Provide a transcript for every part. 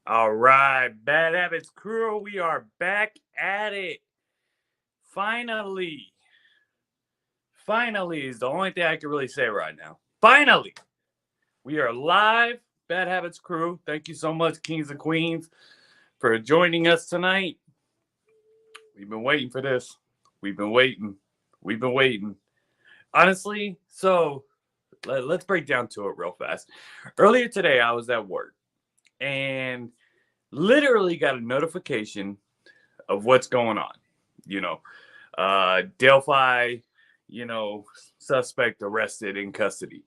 All right, Bad Habits crew, we are back at it. Finally, finally is the only thing I can really say right now. Finally, we are live, Bad Habits crew. Thank you so much, Kings and Queens, for joining us tonight. We've been waiting for this. We've been waiting. We've been waiting. Honestly, so let's break down to it real fast. Earlier today, I was at work and literally got a notification of what's going on. You know, Delphi, suspect arrested in custody.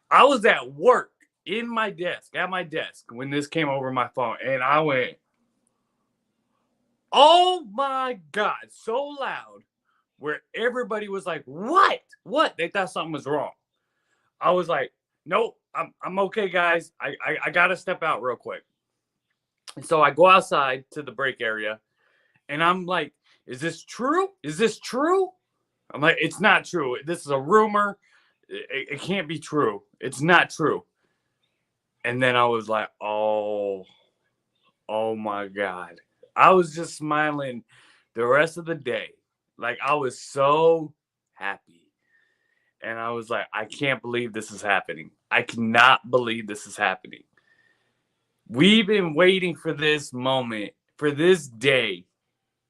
I was at work at my desk, when this came over my phone, and I went, oh my God, so loud, where everybody was like, what? What? They thought something was wrong. I was like, nope, I'm okay, guys. I got to step out real quick. And so I go outside to the break area, and I'm like, is this true? Is this true? I'm like, it's not true. This is a rumor. It can't be true. It's not true. And then I was like, oh my God. I was just smiling the rest of the day. Like, I was so happy. And I was like, I can't believe this is happening. I cannot believe this is happening. We've been waiting for this moment, for this day,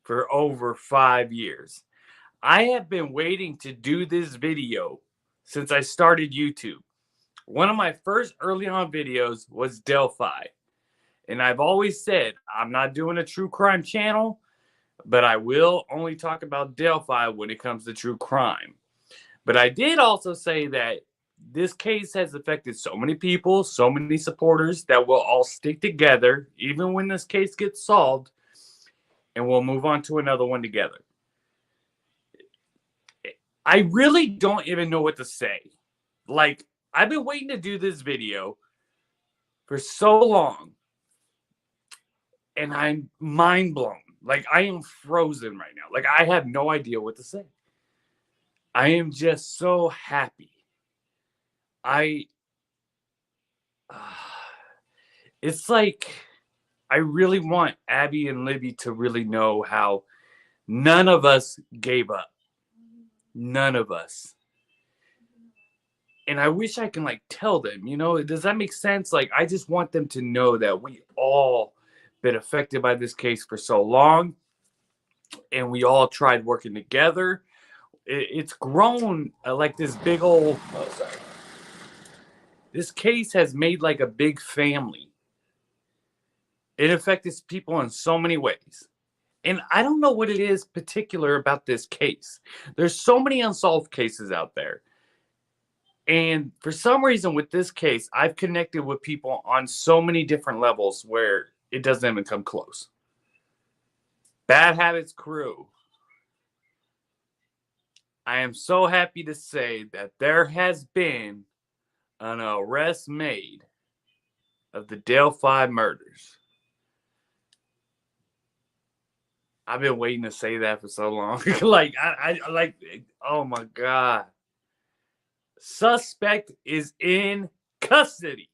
for over 5 years. I have been waiting to do this video since I started YouTube. One of my first early on videos was Delphi. And I've always said, I'm not doing a true crime channel, but I will only talk about Delphi when it comes to true crime. But I did also say that this case has affected so many people, so many supporters, that we'll all stick together, even when this case gets solved, and we'll move on to another one together. I really don't even know what to say. Like, I've been waiting to do this video for so long, and I'm mind blown. Like, I am frozen right now. Like, I have no idea what to say. I am just so happy. It's like, I really want Abby and Libby to really know how none of us gave up. None of us. And I wish I can, like, tell them, does that make sense? Like, I just want them to know that we all been affected by this case for so long, and we all tried working together. It's grown like this big old, this case has made like a big family. It affects people in so many ways. And I don't know what it is particular about this case. There's so many unsolved cases out there. And for some reason with this case, I've connected with people on so many different levels where it doesn't even come close. Bad Habits crew, I am so happy to say that there has been an arrest made of the Delphi murders. I've been waiting to say that for so long. Oh my God. Suspect is in custody.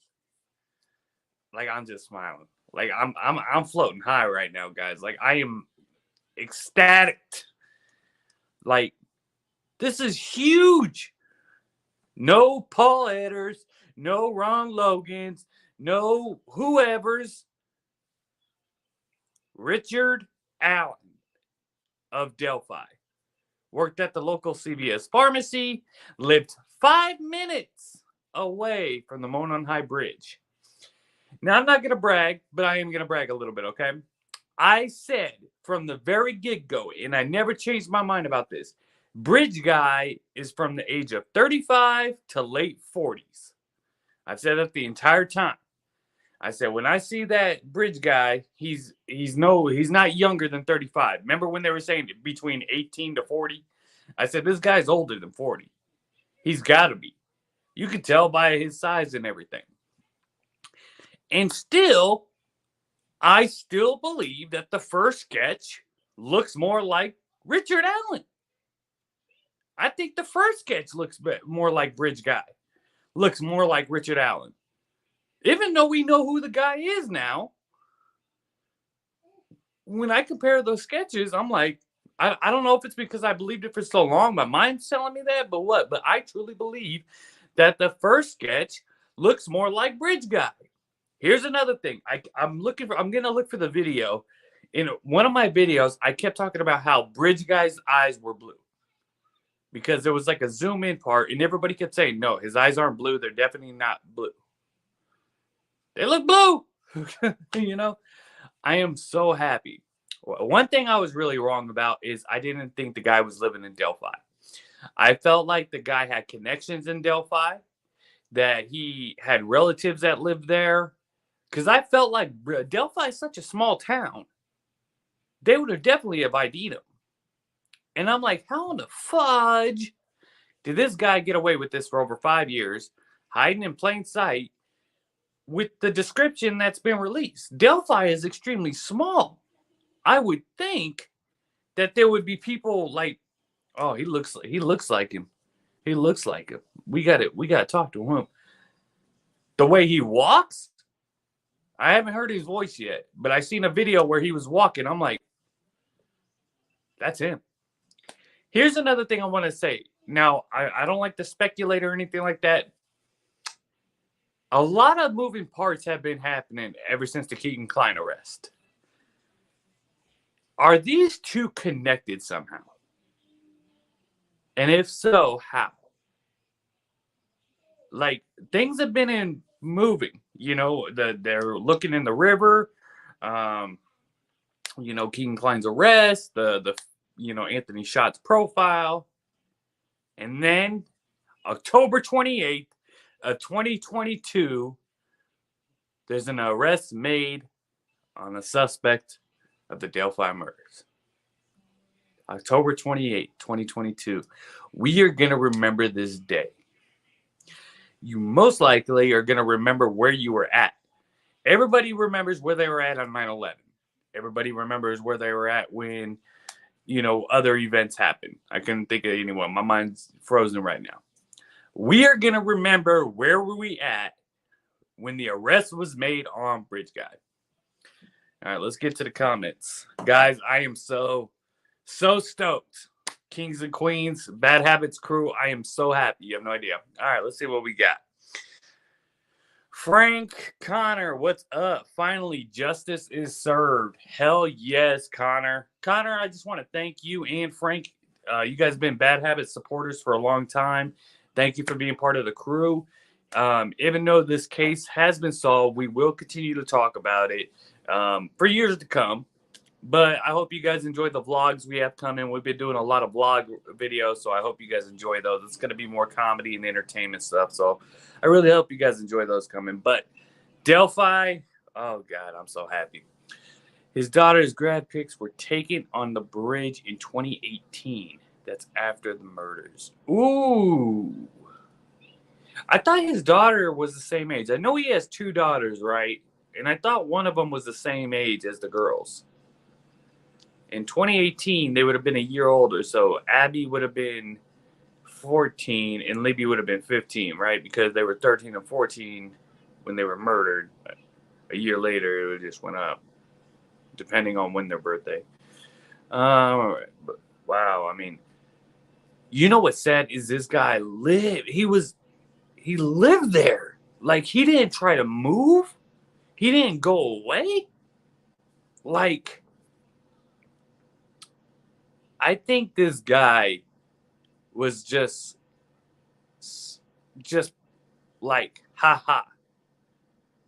Like, I'm just smiling. Like, I'm floating high right now, guys. Like, I am ecstatic. Like, this is huge. No Paul Edders, no Ron Logans, no whoever's. Richard Allen of Delphi worked at the local CVS pharmacy, lived 5 minutes away from the Monon High Bridge. Now, I'm not going to brag, but I am going to brag a little bit, okay? I said from the very get-go, and I never changed my mind about this, Bridge Guy is from the age of 35 to late 40s. I've said that the entire time. I said, when I see that Bridge Guy, he's not younger than 35. Remember when they were saying between 18 to 40? I said, this guy's older than 40. He's got to be. You can tell by his size and everything. And still, I still believe that the first sketch looks more like Richard Allen. I think the first sketch looks more like Bridge Guy. Looks more like Richard Allen. Even though we know who the guy is now, when I compare those sketches, I'm like, I don't know if it's because I believed it for so long. My mind's telling me that, but what? But I truly believe that the first sketch looks more like Bridge Guy. Here's another thing. I'm going to look for the video. In one of my videos, I kept talking about how Bridge Guy's eyes were blue. Because there was like a zoom in part, and everybody kept saying, no, his eyes aren't blue. They're definitely not blue. They look blue. You know, I am so happy. One thing I was really wrong about is I didn't think the guy was living in Delphi. I felt like the guy had connections in Delphi, that he had relatives that lived there. Because I felt like Delphi is such a small town. They would have definitely have ID'd him. And I'm like, how in the fudge did this guy get away with this for over 5 years, hiding in plain sight with the description that's been released? Delphi is extremely small. I would think that there would be people like, oh, he looks like him. He looks like him. We got to talk to him. The way he walks, I haven't heard his voice yet, but I seen a video where he was walking. I'm like, that's him. Here's another thing I want to say. Now, I don't like to speculate or anything like that. A lot of moving parts have been happening ever since the Keaton Klein arrest. Are these two connected somehow? And if so, how? Like, things have been moving. You know, they're looking in the river. You know, Keaton Klein's arrest, the Anthony Schott's profile. And then October 28th of 2022, there's an arrest made on a suspect of the Delphi murders. October 28th, 2022. We are going to remember this day. You most likely are going to remember where you were at. Everybody remembers where they were at on 9/11. Everybody remembers where they were at when, other events happened. I couldn't think of anyone. My mind's frozen right now. We are going to remember where were we at when the arrest was made on Bridge Guy. All right, let's get to the comments. Guys, I am so stoked. Kings and Queens, Bad Habits crew, I am so happy. You have no idea. All right, let's see what we got. Frank Connor, what's up? Finally, justice is served. Hell yes, Connor. Connor, I just want to thank you and Frank. You guys have been Bad Habits supporters for a long time. Thank you for being part of the crew. Even though this case has been solved, we will continue to talk about it for years to come. But I hope you guys enjoy the vlogs we have coming. We've been doing a lot of vlog videos, so I hope you guys enjoy those. It's going to be more comedy and entertainment stuff, so I really hope you guys enjoy those coming. But Delphi, oh, God, I'm so happy. His daughter's grad pics were taken on the bridge in 2018. That's after the murders. Ooh. I thought his daughter was the same age. I know he has two daughters, right? And I thought one of them was the same age as the girls. In 2018, they would have been a year older. So Abby would have been 14 and Libby would have been 15, right? Because they were 13 and 14 when they were murdered. A year later, it just went up, depending on when their birthday. But wow, I mean, you know what's sad is this guy lived. He lived there. Like, he didn't try to move. He didn't go away. Like, I think this guy was just like, haha,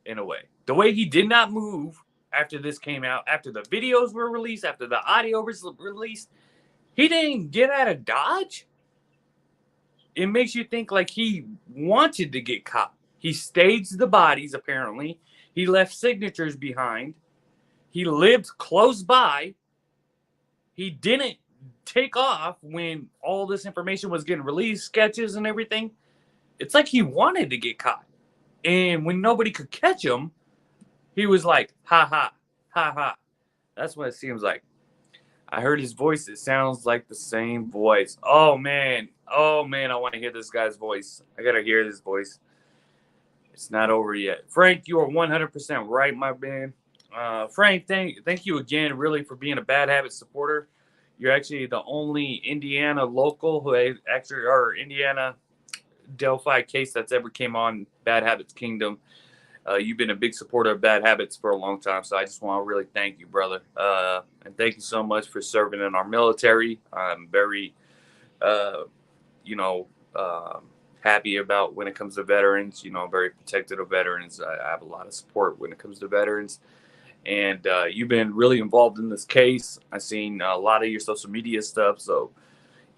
in a way. The way he did not move after this came out, after the videos were released, after the audio was released, he didn't get out of Dodge. It makes you think like he wanted to get caught. He staged the bodies, apparently. He left signatures behind. He lived close by. He didn't take off when all this information was getting released, sketches and everything. It's like he wanted to get caught. And when nobody could catch him, he was like, ha ha, ha ha. That's what it seems like. I heard his voice. It sounds like the same voice. Oh, man. Oh, man, I want to hear this guy's voice. I got to hear this voice. It's not over yet. Frank, you are 100% right, my man. Frank, thank you again, really, for being a Bad Habits supporter. You're actually the only Indiana local who actually, or Indiana Delphi case that's ever came on Bad Habits Kingdom. You've been a big supporter of Bad Habits for a long time, so I just want to really thank you, brother. And thank you so much for serving in our military. I'm very, uh, you know, happy about when it comes to veterans. Very protective of veterans. I have a lot of support when it comes to veterans. And you've been really involved in this case. I've seen a lot of your social media stuff. So,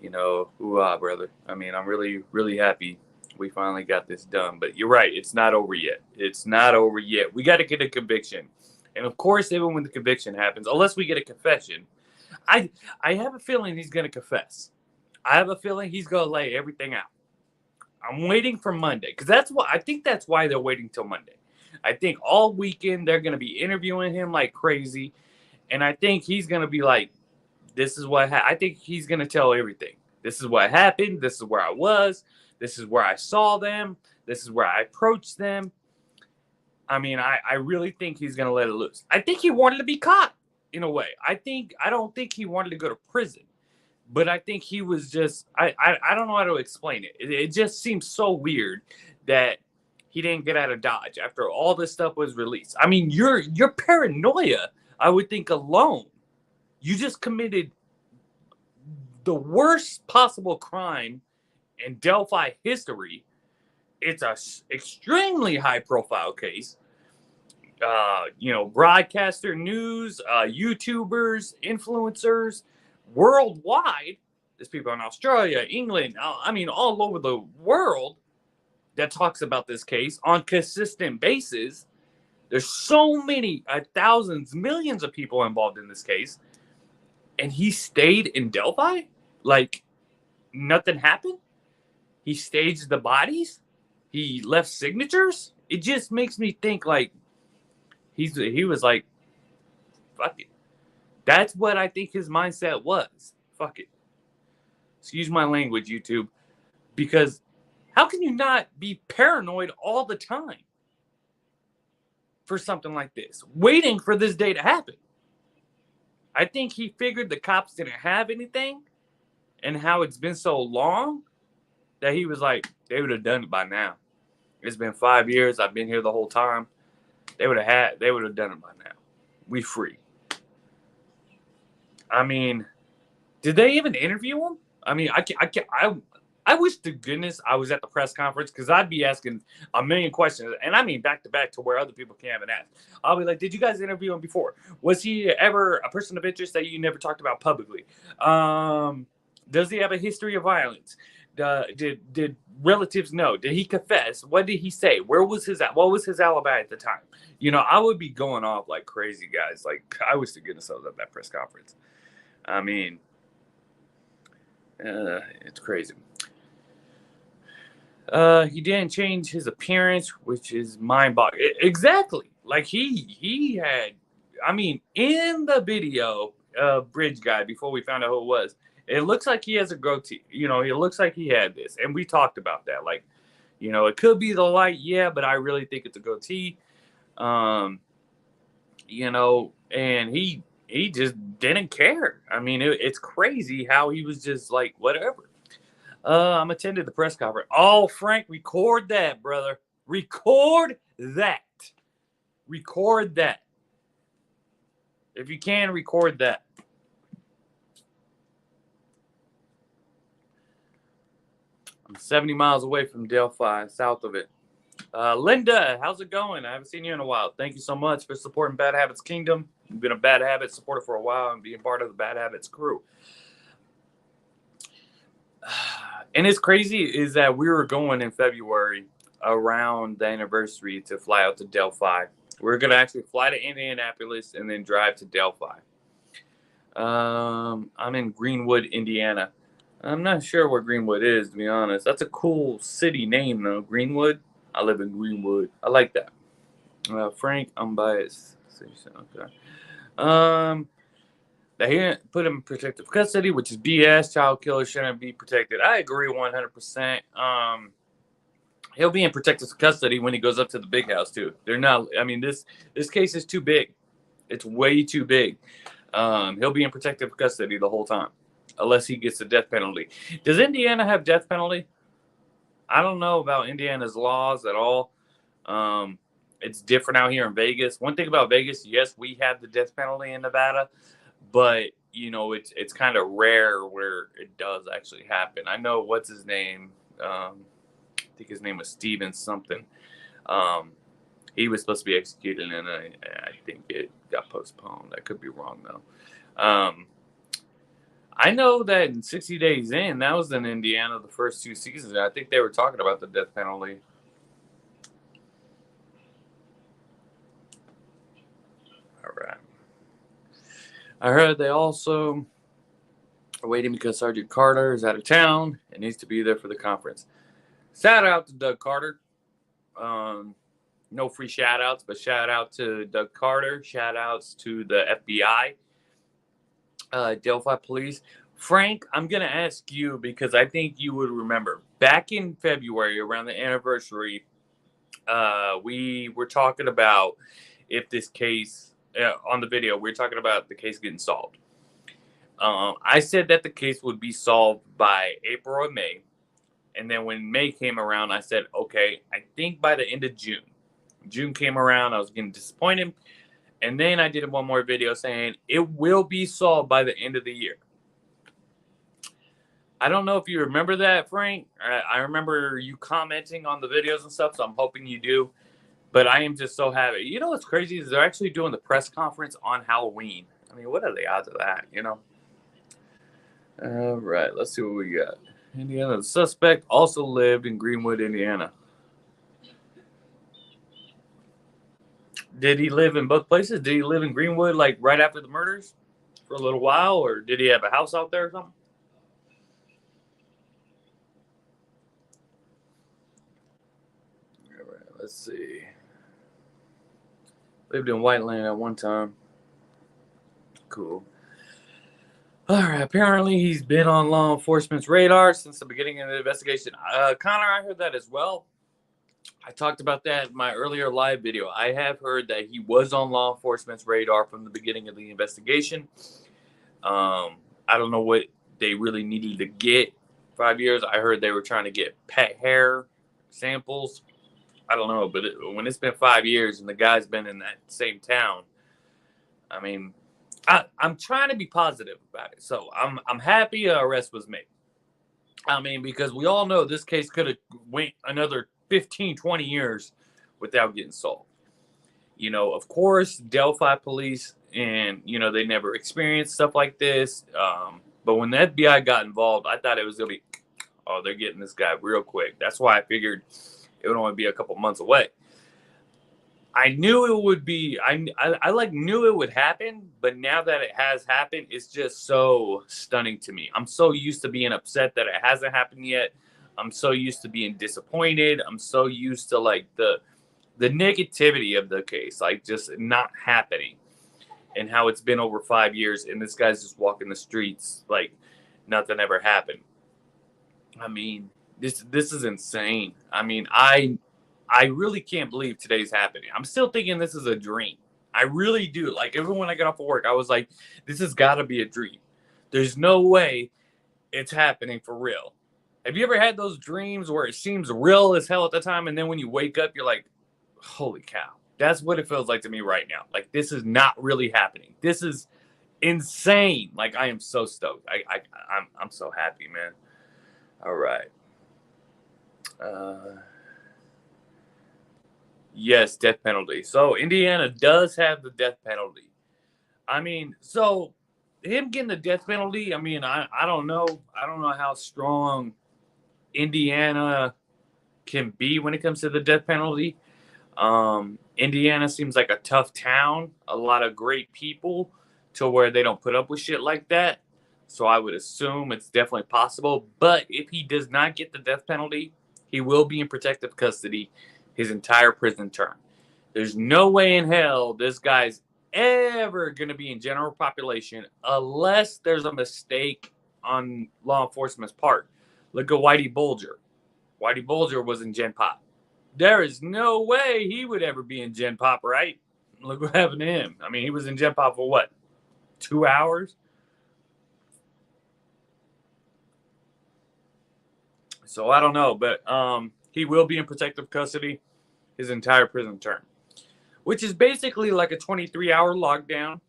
hoorah, brother. I mean, I'm really, really happy we finally got this done. But you're right. It's not over yet. It's not over yet. We got to get a conviction. And of course, even when the conviction happens, unless we get a confession, I have a feeling he's going to confess. I have a feeling he's going to lay everything out. I'm waiting for Monday because I think that's why they're waiting till Monday. I think all weekend they're going to be interviewing him like crazy. And I think he's going to be like, this is what I think he's going to tell everything. This is what happened. This is where I was. This is where I saw them. This is where I approached them. I mean, I really think he's going to let it loose. I think he wanted to be caught in a way. I don't think he wanted to go to prison. But I think he was just, I don't know how to explain it. It just seems so weird that he didn't get out of Dodge after all this stuff was released. I mean, your paranoia, I would think alone, you just committed the worst possible crime in Delphi history. It's a extremely high profile case. Broadcaster news, YouTubers, influencers, worldwide. There's people in Australia, England, all over the world that talks about this case on consistent basis. There's so many thousands, millions of people involved in this case, and he stayed in Delphi like nothing happened. He staged the bodies. He left signatures. It just makes me think like he was like, fuck it. That's what I think his mindset was. Fuck it. Excuse my language, YouTube. Because how can you not be paranoid all the time for something like this? Waiting for this day to happen. I think he figured the cops didn't have anything and how it's been so long that he was like, they would have done it by now. It's been 5 years. I've been here the whole time. They would have done it by now. We free. I mean, did they even interview him? I mean, I wish to goodness I was at the press conference because I'd be asking a million questions. And I mean, back to back to where other people can't even ask. I'll be like, did you guys interview him before? Was he ever a person of interest that you never talked about publicly? Does he have a history of violence? Did relatives know? Did he confess? What did he say? What was his alibi at the time? I would be going off like crazy, guys. Like, I wish to goodness I was at that press conference. I mean, it's crazy. He didn't change his appearance, which is mind-boggling. Exactly. Like he had, in the video, Bridge Guy, before we found out who it was, it looks like he has a goatee. It looks like he had this. And we talked about that. Like, it could be the light, yeah, but I really think it's a goatee. And he just didn't care. I mean, it's crazy how he was just like, whatever. I'm attending the press conference. Oh, Frank, record that, brother. Record that. Record that. If you can, record that. I'm 70 miles away from Delphi, south of it. Linda, how's it going? I haven't seen you in a while. Thank you so much for supporting Bad Habits Kingdom. You've been a Bad Habits supporter for a while and being part of the Bad Habits crew. And it's crazy is that we were going in February around the anniversary to fly out to Delphi. We're going to actually fly to Indianapolis and then drive to Delphi. I'm in Greenwood, Indiana. I'm not sure where Greenwood is, to be honest. That's a cool city name, though. Greenwood. I live in Greenwood. I like that. Frank, unbiased. Okay. They put him in protective custody, which is BS. Child killers shouldn't be protected. I agree 100%. He'll be in protective custody when he goes up to the big house, too. They're not. I mean, this case is too big. It's way too big. He'll be in protective custody the whole time, unless he gets the death penalty. Does Indiana have death penalty? I don't know about Indiana's laws at all. It's different out here in Vegas. One thing about Vegas, yes, we have the death penalty in Nevada, but it's kind of rare where it does actually happen. I know what's his name. I think his name was Steven something. He was supposed to be executed, and I think it got postponed. I could be wrong though. I know that in 60 Days In, that was in Indiana the first 2 seasons. I think they were talking about the death penalty. All right. I heard they also are waiting because Sergeant Carter is out of town and needs to be there for the conference. Shout out to Doug Carter. No free shout outs, but shout out to Doug Carter. Shout outs to the FBI, Delphi Police. Frank, I'm going to ask you because I think you would remember. Back in February, around the anniversary, we were talking about if this case, on the video, we were talking about the case getting solved. I said that the case would be solved by April or May. And then when May came around, I said, okay, I think by the end of June. June came around, I was getting disappointed. And then I did one more video saying it will be solved by the end of the year. I don't know if you remember that, Frank. I remember you commenting on the videos and stuff, so I'm hoping you do. But I am just so happy. You know what's crazy is they're actually doing the press conference on Halloween. I mean, what are the odds of that, All right, let's see what we got. Indiana, the suspect also lived in Greenwood, Indiana. Did he live in both places? Did he live in Greenwood like right after the murders for a little while, or did he have a house out there or something? All right, let's see. Lived in Whiteland at one time. Cool. All right, apparently he's been on law enforcement's radar since the beginning of the investigation. Connor, I heard that as well. I talked about that in my earlier live video. I have heard that he was on law enforcement's radar from the beginning of the investigation. I don't know what they really needed to get 5 years. I heard they were trying to get pet hair samples. I don't know, but when it's been 5 years and the guy's been in that same town, I mean, I'm trying to be positive about it. So I'm happy an arrest was made. I mean, because we all know this case could have went another 15, 20 years without getting solved. Of course, Delphi police and, they never experienced stuff like this. But when the FBI got involved, I thought it was going to be, they're getting this guy real quick. That's why I figured it would only be a couple months away. I knew it would be, I knew it would happen, but now that it has happened, it's just so stunning to me. I'm so used to being upset that it hasn't happened yet. I'm so used to being disappointed. I'm so used to like the negativity of the case, like just not happening, and how it's been over 5 years and this guy's just walking the streets like nothing ever happened. I mean, this is insane. I mean, I really can't believe today's happening. I'm still thinking this is a dream. I really do. Like, even when I got off of work, I was like, this has got to be a dream. There's no way it's happening for real. Have you ever had those dreams where it seems real as hell at the time, and then when you wake up, you're like, holy cow. That's what it feels like to me right now. Like, this is not really happening. This is insane. Like, I am so stoked. I'm so happy, man. All right. Yes, death penalty. So Indiana does have the death penalty. I mean, so him getting the death penalty, I mean, I don't know. I don't know how strong Indiana can be when it comes to the death penalty. Indiana seems like a tough town, a lot of great people to where they don't put up with shit like that. So I would assume it's definitely possible. But if he does not get the death penalty, he will be in protective custody his entire prison term. There's no way in hell this guy's ever going to be in general population unless there's a mistake on law enforcement's part. Look at Whitey Bulger. Whitey Bulger was in Gen Pop. There is no way he would ever be in Gen Pop, right? Look what happened to him. I mean, he was in Gen Pop for what? 2 hours? So I don't know, but he will be in protective custody his entire prison term, which is basically like a 23-hour lockdown.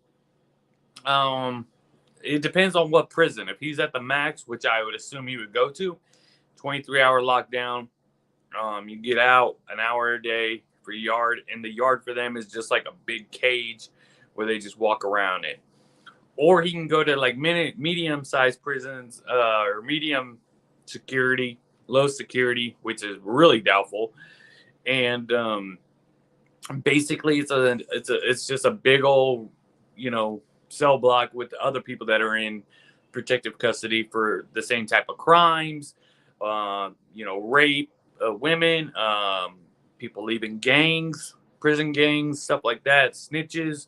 It depends on what prison. If he's at the max, which I would assume he would go to, 23-hour lockdown. You get out an hour a day for yard, and the yard for them is just like a big cage where they just walk around it. Or he can go to like medium-sized prisons or medium security, low security, which is really doubtful. And basically, it's just a big old, cell block with other people that are in protective custody for the same type of crimes, rape, women, people leaving gangs, prison gangs, stuff like that, snitches,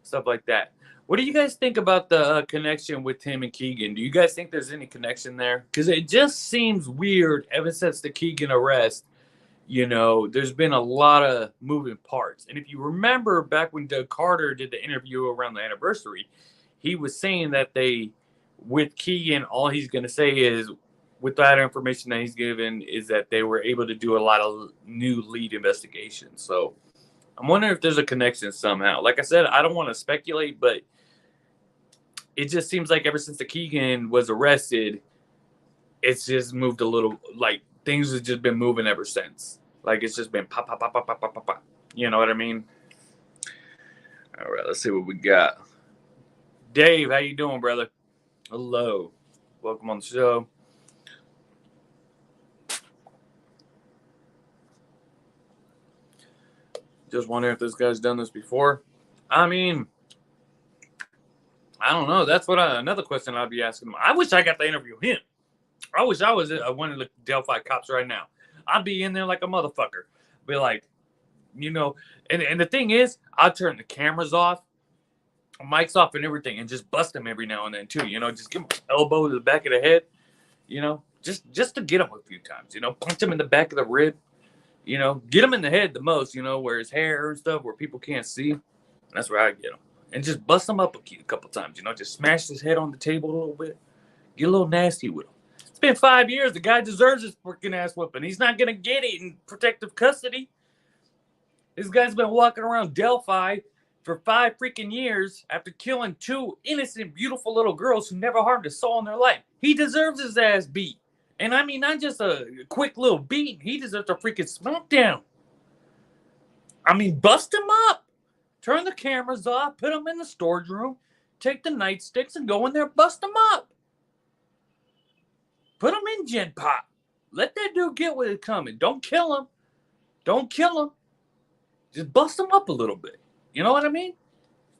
stuff like that. What do you guys think about the connection with him and Keegan? Do you guys think there's any connection there? Because it just seems weird ever since the Keegan arrest. There's been a lot of moving parts. And if you remember back when Doug Carter did the interview around the anniversary, he was saying that with Keegan, all he's going to say is, with that information that he's given, is that they were able to do a lot of new lead investigations. So I'm wondering if there's a connection somehow. Like I said, I don't want to speculate, but it just seems like ever since the Keegan was arrested, it's just moved a little, like things have just been moving ever since. Like it's just been pop, pop, pop, pop, pop, pop, pop, pop. You know what I mean? All right, let's see what we got. Dave, how you doing, brother? Hello. Welcome on the show. Just wondering if this guy's done this before. I mean, I don't know. That's another question I'd be asking him. I wish I got to interview him. I wish I was one of the Delphi cops right now. I'd be in there like a motherfucker. Be like, and the thing is, I'd turn the cameras off, mics off and everything, and just bust him every now and then too. Just give him an elbow to the back of the head, just to get him a few times, punch him in the back of the rib, get him in the head the most, where his hair and stuff, where people can't see. That's where I get him. And just bust him up a couple times, just smash his head on the table a little bit, get a little nasty with him. It's been 5 years. The guy deserves his freaking ass whooping. He's not going to get it in protective custody. This guy's been walking around Delphi for 5 freaking years after killing 2 innocent, beautiful little girls who never harmed a soul in their life. He deserves his ass beat. And I mean, not just a quick little beat. He deserves a freaking smackdown. I mean, bust him up. Turn the cameras off. Put him in the storage room. Take the nightsticks and go in there, bust him up. Put him in Gen Pop. Let that dude get what is coming. Don't kill him. Don't kill him. Just bust him up a little bit. You know what I mean?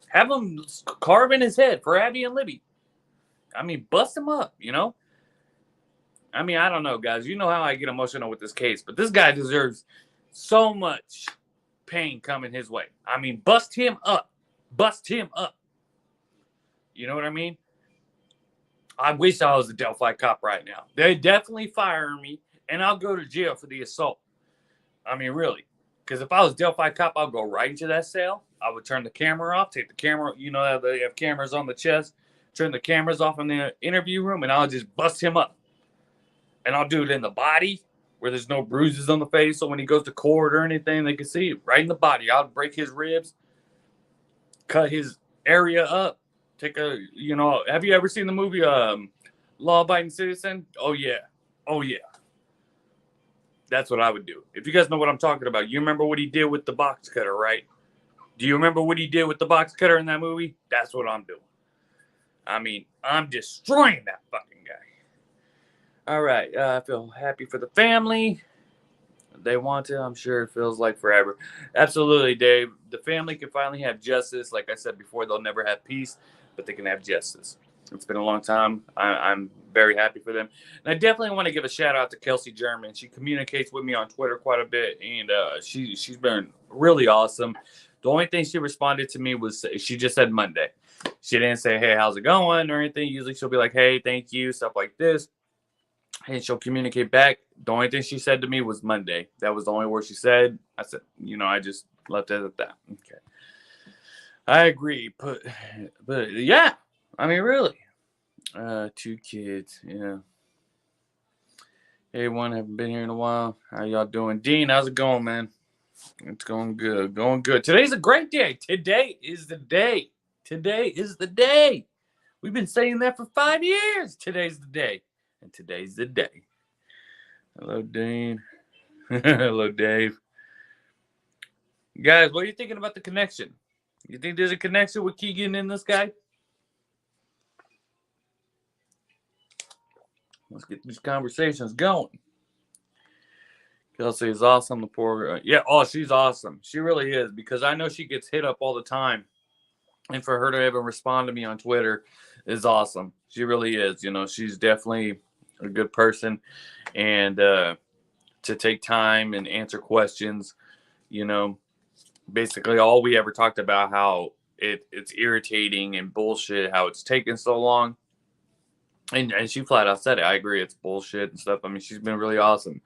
Have him carve in his head for Abby and Libby. I mean, bust him up, I mean, I don't know, guys. You know how I get emotional with this case, but this guy deserves so much pain coming his way. I mean, bust him up. Bust him up. You know what I mean? I wish I was a Delphi cop right now. They definitely fire me, and I'll go to jail for the assault. I mean, really. Because if I was Delphi cop, I'll go right into that cell. I would turn the camera off, take the camera. They have cameras on the chest. Turn the cameras off in the interview room, and I'll just bust him up. And I'll do it in the body where there's no bruises on the face. So when he goes to court or anything, they can see it right in the body. I'll break his ribs, cut his area up. Have you ever seen the movie Law Abiding Citizen? Oh, yeah. Oh, yeah. That's what I would do. If you guys know what I'm talking about, you remember what he did with the box cutter, right? Do you remember what he did with the box cutter in that movie? That's what I'm doing. I mean, I'm destroying that fucking guy. All right. I feel happy for the family. They want to. I'm sure it feels like forever. Absolutely, Dave. The family can finally have justice. Like I said before, they'll never have peace, but they can have justice. It's been a long time. I'm very happy for them. And I definitely want to give a shout out to Kelsey German. She communicates with me on Twitter quite a bit, and she's been really awesome. The only thing she responded to me was she just said Monday. She didn't say, hey, how's it going or anything. Usually she'll be like, hey, thank you, stuff like this. And she'll communicate back. The only thing she said to me was Monday. That was the only word she said. I said, I just left it at that. Okay. I agree, but yeah, I mean, really, 2 kids, yeah. Hey, one haven't been here in a while. How y'all doing, Dean? How's it going, man? It's going good, going good. Today's a great day. Today is the day. Today is the day. We've been saying that for 5 years. Today's the day, and today's the day. Hello, Dean. Hello, Dave. Guys, what are you thinking about the connection? You think there's a connection with Keegan and this guy? Let's get these conversations going. Kelsey is awesome. The poor, yeah. Oh, she's awesome. She really is, because I know she gets hit up all the time, and for her to even respond to me on Twitter is awesome. She really is. You know, she's definitely a good person, and to take time and answer questions. You know, basically all we ever talked about how it's irritating and bullshit how it's taken so long, and she flat out said it. I agree, it's bullshit and stuff. I mean, she's been really awesome.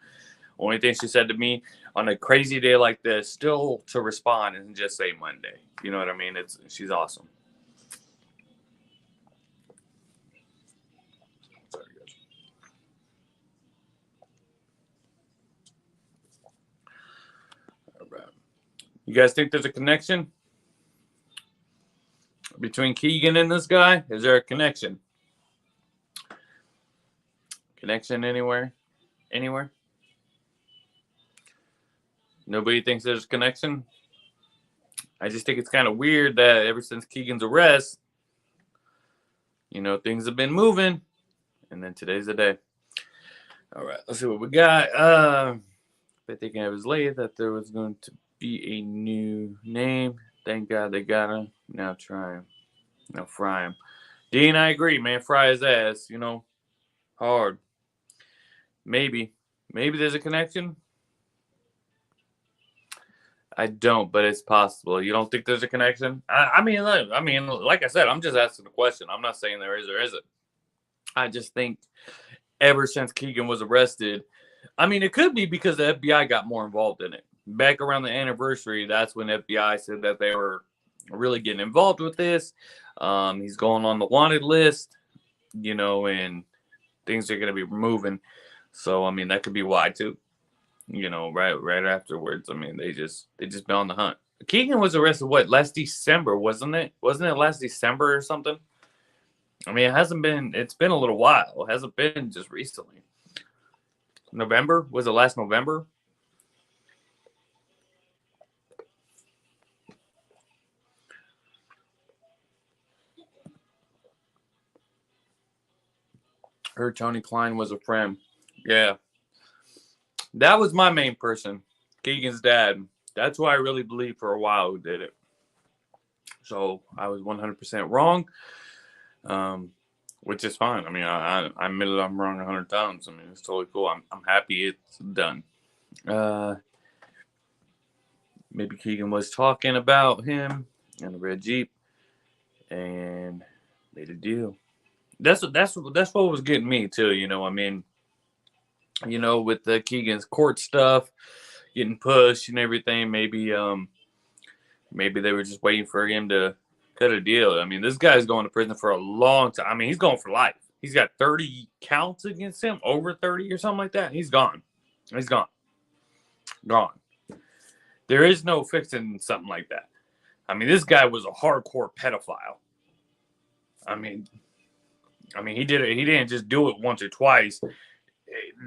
Only thing she said to me on a crazy day like this, still to respond and just say Monday. You know what I mean? She's awesome. Sorry, guys. All right. You guys think there's a connection between Keegan and this guy? Is there a connection? Connection anywhere? Anywhere? Nobody thinks there's a connection? I just think it's kind of weird that ever since Keegan's arrest, you know, things have been moving. And then today's the day. All right, let's see what we got. They thinking it was late that there was going to be a new name. Thank God they got him. Now try him. Now fry him. Dean, I agree, man. Fry his ass, you know. Hard. Maybe there's a connection. I don't, but it's possible. You don't think there's a connection? I mean, like I said, I'm just asking the question. I'm not saying there is or isn't. I just think ever since Keegan was arrested, I mean, it could be because the FBI got more involved in it. Back around the anniversary, that's when FBI said that they were really getting involved with this. He's going on the wanted list, you know, and things are going to be moving. So, I mean, that could be why too. You know, right afterwards. I mean, they just been on the hunt. Keegan was arrested last December, wasn't it? Wasn't it last December or something? I mean, it's been a little while. It hasn't been just recently. November? Was it last November? Heard Tony Klein was a friend. Yeah. That was my main person, Keegan's dad. That's who I really believe for a while who did it. So I was 100% wrong, which is fine. I mean, I admit I'm wrong 100 times. I mean, it's totally cool. I'm happy it's done. Maybe Keegan was talking about him in the red Jeep and made a deal. That's what was getting me too. You know, I mean, you know, with the Keegan's court stuff getting pushed and everything, maybe they were just waiting for him to cut a deal. I mean, this guy's going to prison for a long time. I mean, he's going for life. He's got 30 counts against him, over 30 or something like that. He's gone. He's gone. Gone. There is no fixing something like that. I mean, this guy was a hardcore pedophile. I mean, he did it. He didn't just do it once or twice.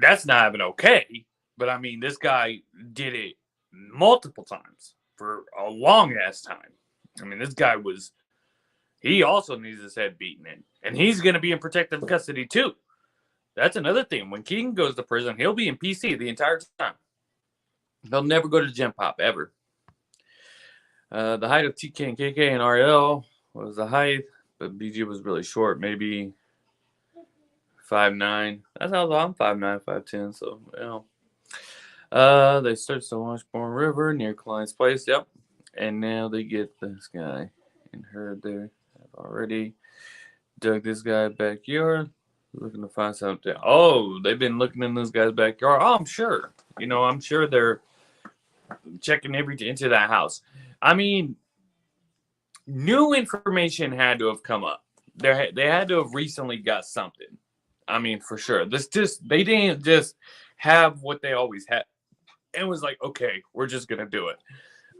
That's not even okay. But I mean, this guy did it multiple times for a long ass time. I mean, this guy he also needs his head beaten in. And he's going to be in protective custody too. That's another thing. When Keegan goes to prison, he'll be in PC the entire time. He'll never go to Gen Pop, ever. The height of TK and KK and RL was the height, but BG was really short, maybe 5'9". That's how I'm 5'9", 5'10", so, you know. They searched the Washburn River near Klein's place, yep. And now they get this guy and her there. Have already dug this guy's backyard, looking to find something. Oh, they've been looking in this guy's backyard. Oh, I'm sure. You know, I'm sure they're checking everything into that house. I mean, New information had to have come up. They had to have recently got something. I mean, for sure. They didn't just have what they always had. It was like, okay, we're just gonna do it.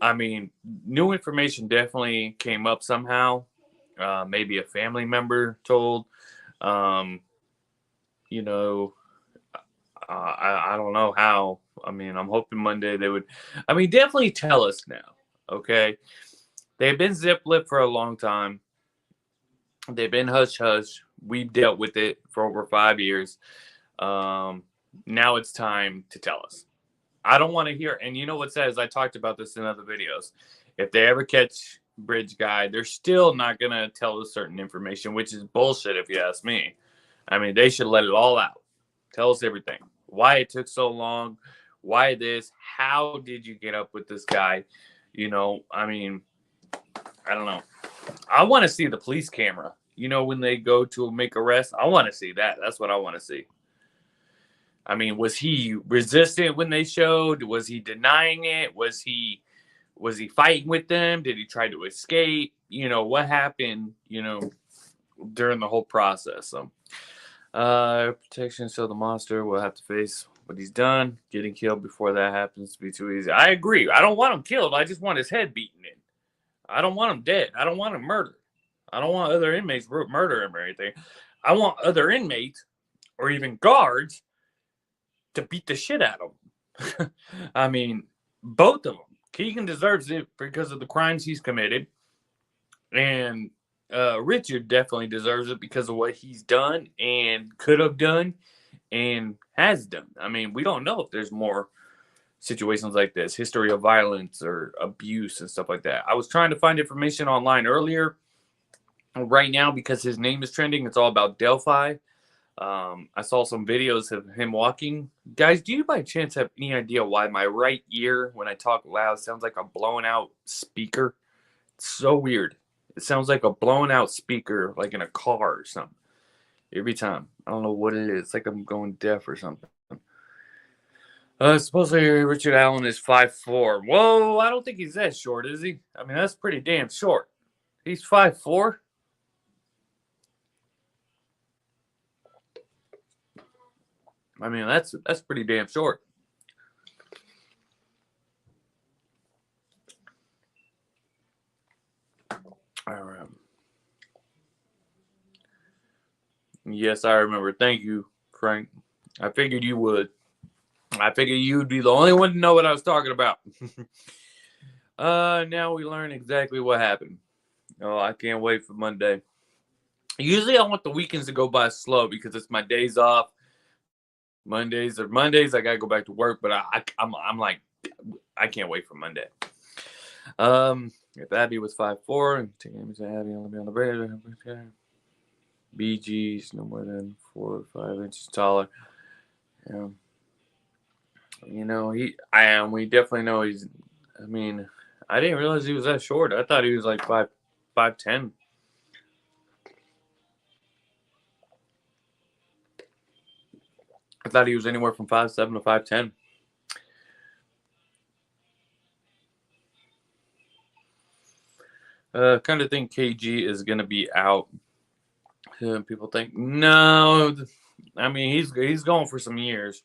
I mean, new information definitely came up somehow. Maybe a family member told. Um, you know, I don't know how. I mean, I'm hoping Monday they would. I mean, definitely tell us now. Okay, they've been zip lipped for a long time. They've been hush hush. We've dealt with it for over 5 years. Um, Now it's time to tell us. I don't want to hear. And you know what says? I talked about this in other videos. If they ever catch Bridge Guy, they're still not gonna tell us certain information, which is bullshit if you ask me. I mean, they should let it all out. Tell us everything. Why it took so long. Why this? How did you get up with this guy? I mean, I don't know. I want to see the police camera. When they go to make arrests, I want to see that. That's what I want to see. I mean, was he resistant when they showed? Was he denying it? Was he fighting with them? Did he try to escape? What happened, during the whole process? So, protection, so the monster will have to face what he's done. Getting killed before that happens to be too easy. I agree. I don't want him killed. I just want his head beaten in. I don't want him dead. I don't want him murdered. I don't want other inmates murder him or anything. I want other inmates or even guards to beat the shit out of him. I mean, both of them. Keegan deserves it because of the crimes he's committed. And Richard definitely deserves it because of what he's done and could have done and has done. I mean, we don't know if there's more situations like this, history of violence or abuse and stuff like that. I was trying to find information online earlier. Right now, because his name is trending, it's all about Delphi. I saw some videos of him walking. Guys, do you by chance have any idea why my right ear, when I talk loud, sounds like a blown out speaker? It's so weird. It sounds like a blown out speaker, like in a car or something. Every time. I don't know what it is. It's like I'm going deaf or something. Supposedly Richard Allen is 5'4". Whoa, I don't think he's that short, is he? I mean, that's pretty damn short. He's 5'4". I mean, that's pretty damn short. All right. Yes, I remember. Thank you, Frank. I figured you would. I figured you'd be the only one to know what I was talking about. Now we learn exactly what happened. Oh, I can't wait for Monday. Usually I want the weekends to go by slow because it's my days off. Mondays, I gotta go back to work, but I'm like, I can't wait for Monday. If Abby was 5'4", and Abby only be on the bed. BG's no more than 4 or 5 inches taller. Yeah. We definitely know he's. I mean, I didn't realize he was that short. I thought he was like 5'10". I thought he was anywhere from 5'7" to 5'10". Kind of think KG is gonna be out. People think no. I mean, he's going for some years,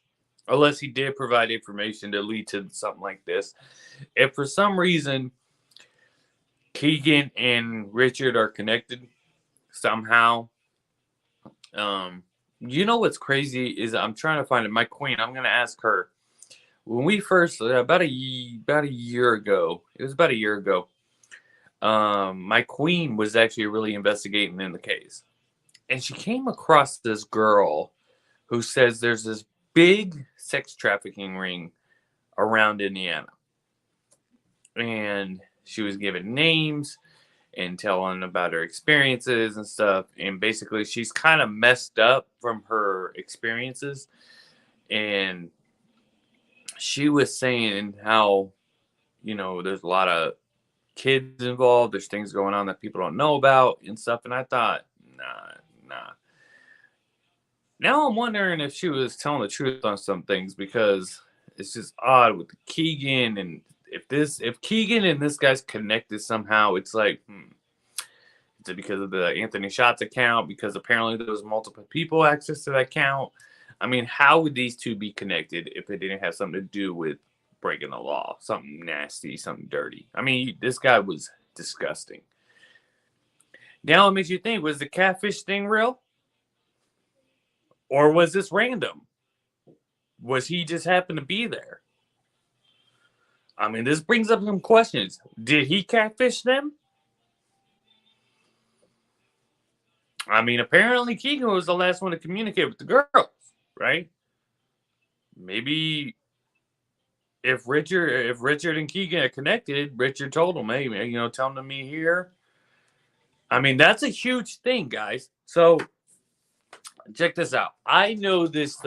unless he did provide information to lead to something like this. If for some reason Keegan and Richard are connected somehow, what's crazy is I'm trying to find it. My queen, I'm gonna ask her. When we first about a year ago, it was about a year ago. My queen was actually really investigating in the case, and she came across this girl who says there's this big sex trafficking ring around Indiana, and she was given names and telling about her experiences and stuff. And basically, she's kind of messed up from her experiences. And she was saying how, there's a lot of kids involved. There's things going on that people don't know about and stuff. And I thought, nah. Now I'm wondering if she was telling the truth on some things, because it's just odd with Keegan. And if Keegan and this guy's connected somehow, it's like, Is it because of the Anthony Shots account? Because apparently there was multiple people access to that account. I mean, how would these two be connected if it didn't have something to do with breaking the law? Something nasty, something dirty. I mean, this guy was disgusting. Now it makes you think, was the catfish thing real? Or was this random? Was he just happened to be there? I mean, this brings up some questions. Did he catfish them? I mean, apparently Keegan was the last one to communicate with the girls, right? Maybe if Richard and Keegan are connected, Richard told him, hey, man, tell him to meet here. I mean, that's a huge thing, guys. So check this out. I know this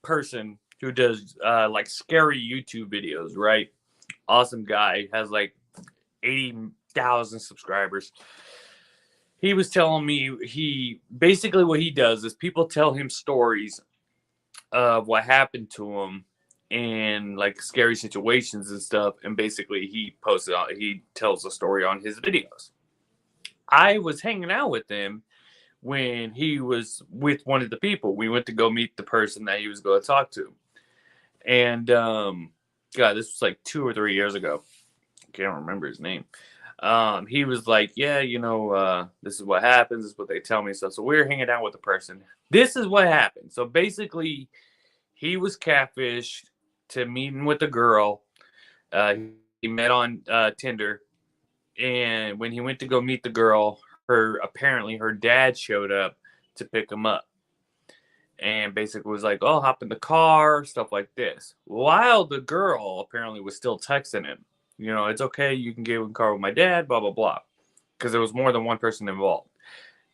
person who does like scary YouTube videos, right? Awesome guy, has like 80,000 subscribers. He was telling me he basically what he does is people tell him stories of what happened to him and like scary situations and stuff, and basically he tells the story on his videos. I was hanging out with him when he was with one of the people. We went to go meet the person that he was going to talk to. And, God, this was like 2 or 3 years ago. I can't remember his name. He was like, yeah, this is what happens. This is what they tell me. So we were hanging out with the person. This is what happened. So basically, he was catfished to meeting with a girl. He met on Tinder. And when he went to go meet the girl, apparently her dad showed up to pick him up. And basically was like, oh, hop in the car, stuff like this. While the girl apparently was still texting him. It's okay, you can get in the car with my dad, blah, blah, blah. Because there was more than one person involved.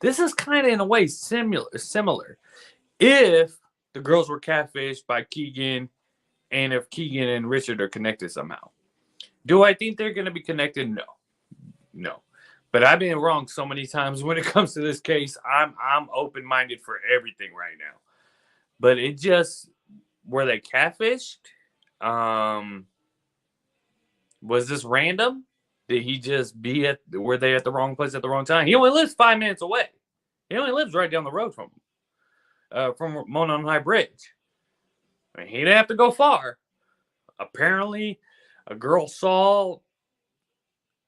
This is kind of, in a way, similar. If the girls were catfished by Keegan, and if Keegan and Richard are connected somehow. Do I think they're going to be connected? No. But I've been wrong so many times when it comes to this case. I'm open-minded for everything right now. But it just, were they catfished? Was this random? Did he just were they at the wrong place at the wrong time? He only lives 5 minutes away. He only lives right down the road from Monon High Bridge. I mean, he didn't have to go far. Apparently, a girl saw,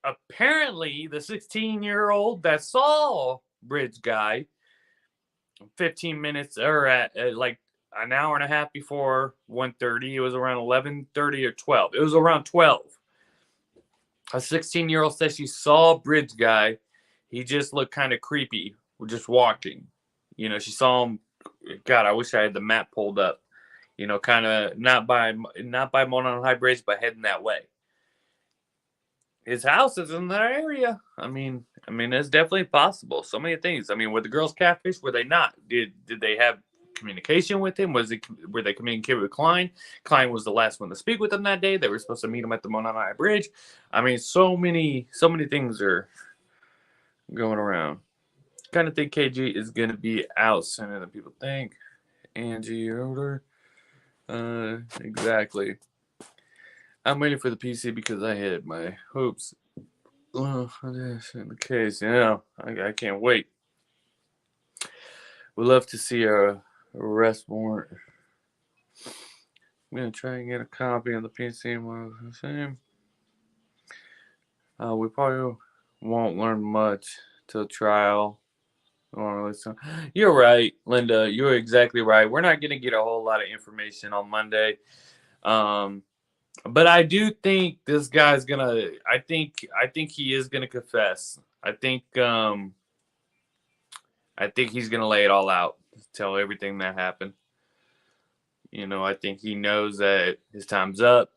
the 16-year-old that saw Bridge guy 15 minutes or at like an hour and a half before 1:30. It was around 11:30 or 12. It was around 12. A 16-year-old says she saw Bridge guy. He just looked kind of creepy, just walking. She saw him. God, I wish I had the map pulled up. Kind of not by Monon High Bridge, but heading that way. His house is in that area. I mean, it's definitely possible. So many things. I mean, were the girls catfish? Were they not? Did they have communication with him? Were they communicating with Klein? Klein was the last one to speak with him that day. They were supposed to meet him at the Monon High Bridge. I mean, so many things are going around. Kind of think KG is going to be out sooner than people think. Angie Yoder. Exactly. I'm waiting for the PC because I hit my hopes. Oh, that's in the case. I can't wait. We'd love to see a arrest warrant. I'm going to try and get a copy of the PC while the same. We probably won't learn much till trial. You're right, Linda. You're exactly right. We're not going to get a whole lot of information on Monday. But I do think this guy's gonna. I think he is gonna confess. I think he's gonna lay it all out, tell everything that happened. I think he knows that his time's up.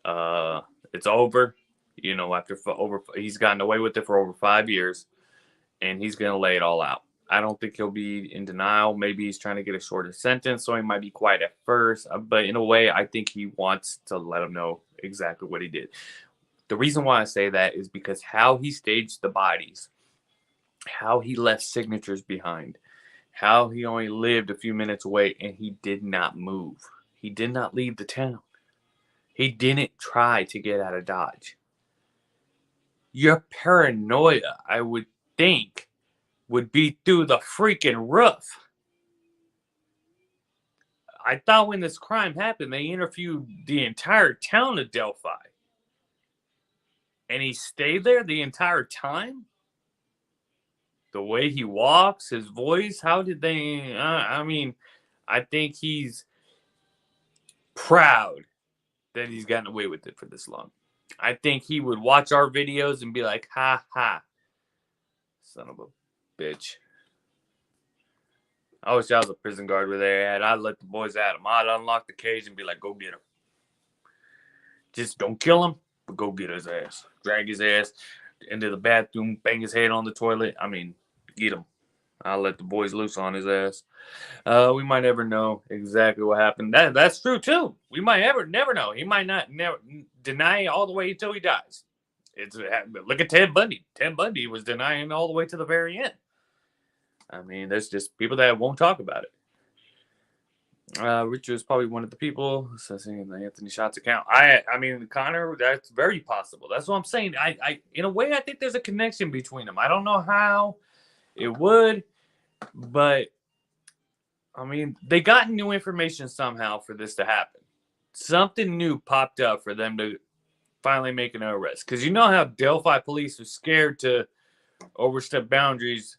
It's over. He's gotten away with it for over 5 years, and he's gonna lay it all out. I don't think he'll be in denial. Maybe he's trying to get a shorter sentence, so he might be quiet at first. But in a way, I think he wants to let him know exactly what he did. The reason why I say that is because how he staged the bodies, how he left signatures behind, how he only lived a few minutes away, and he did not move. He did not leave the town. He didn't try to get out of Dodge. your paranoia, I would think, would be through the freaking roof. I thought when this crime happened, they interviewed the entire town of Delphi. And he stayed there the entire time? The way he walks, his voice, how did they... I mean, I think he's proud that he's gotten away with it for this long. I think he would watch our videos and be like, ha ha, son of a bitch. I wish I was a prison guard where they at. I'd let the boys at him. I'd unlock the cage and be like, go get him. Just don't kill him, but go get his ass. Drag his ass into the bathroom, bang his head on the toilet. I mean, get him. I'll let the boys loose on his ass. We might never know exactly what happened. That's true, too. We might never know. He might not never deny it all the way until he dies. Look at Ted Bundy. Ted Bundy was denying all the way to the very end. I mean, there's just people that won't talk about it. Richard is probably one of the people assessing the Anthony Shots account. I mean, Connor, that's very possible. That's what I'm saying. I in a way, I think there's a connection between them. I don't know how it would, but I mean, they got new information somehow for this to happen. Something new popped up for them to finally make an arrest. Because you know how Delphi police are scared to overstep boundaries.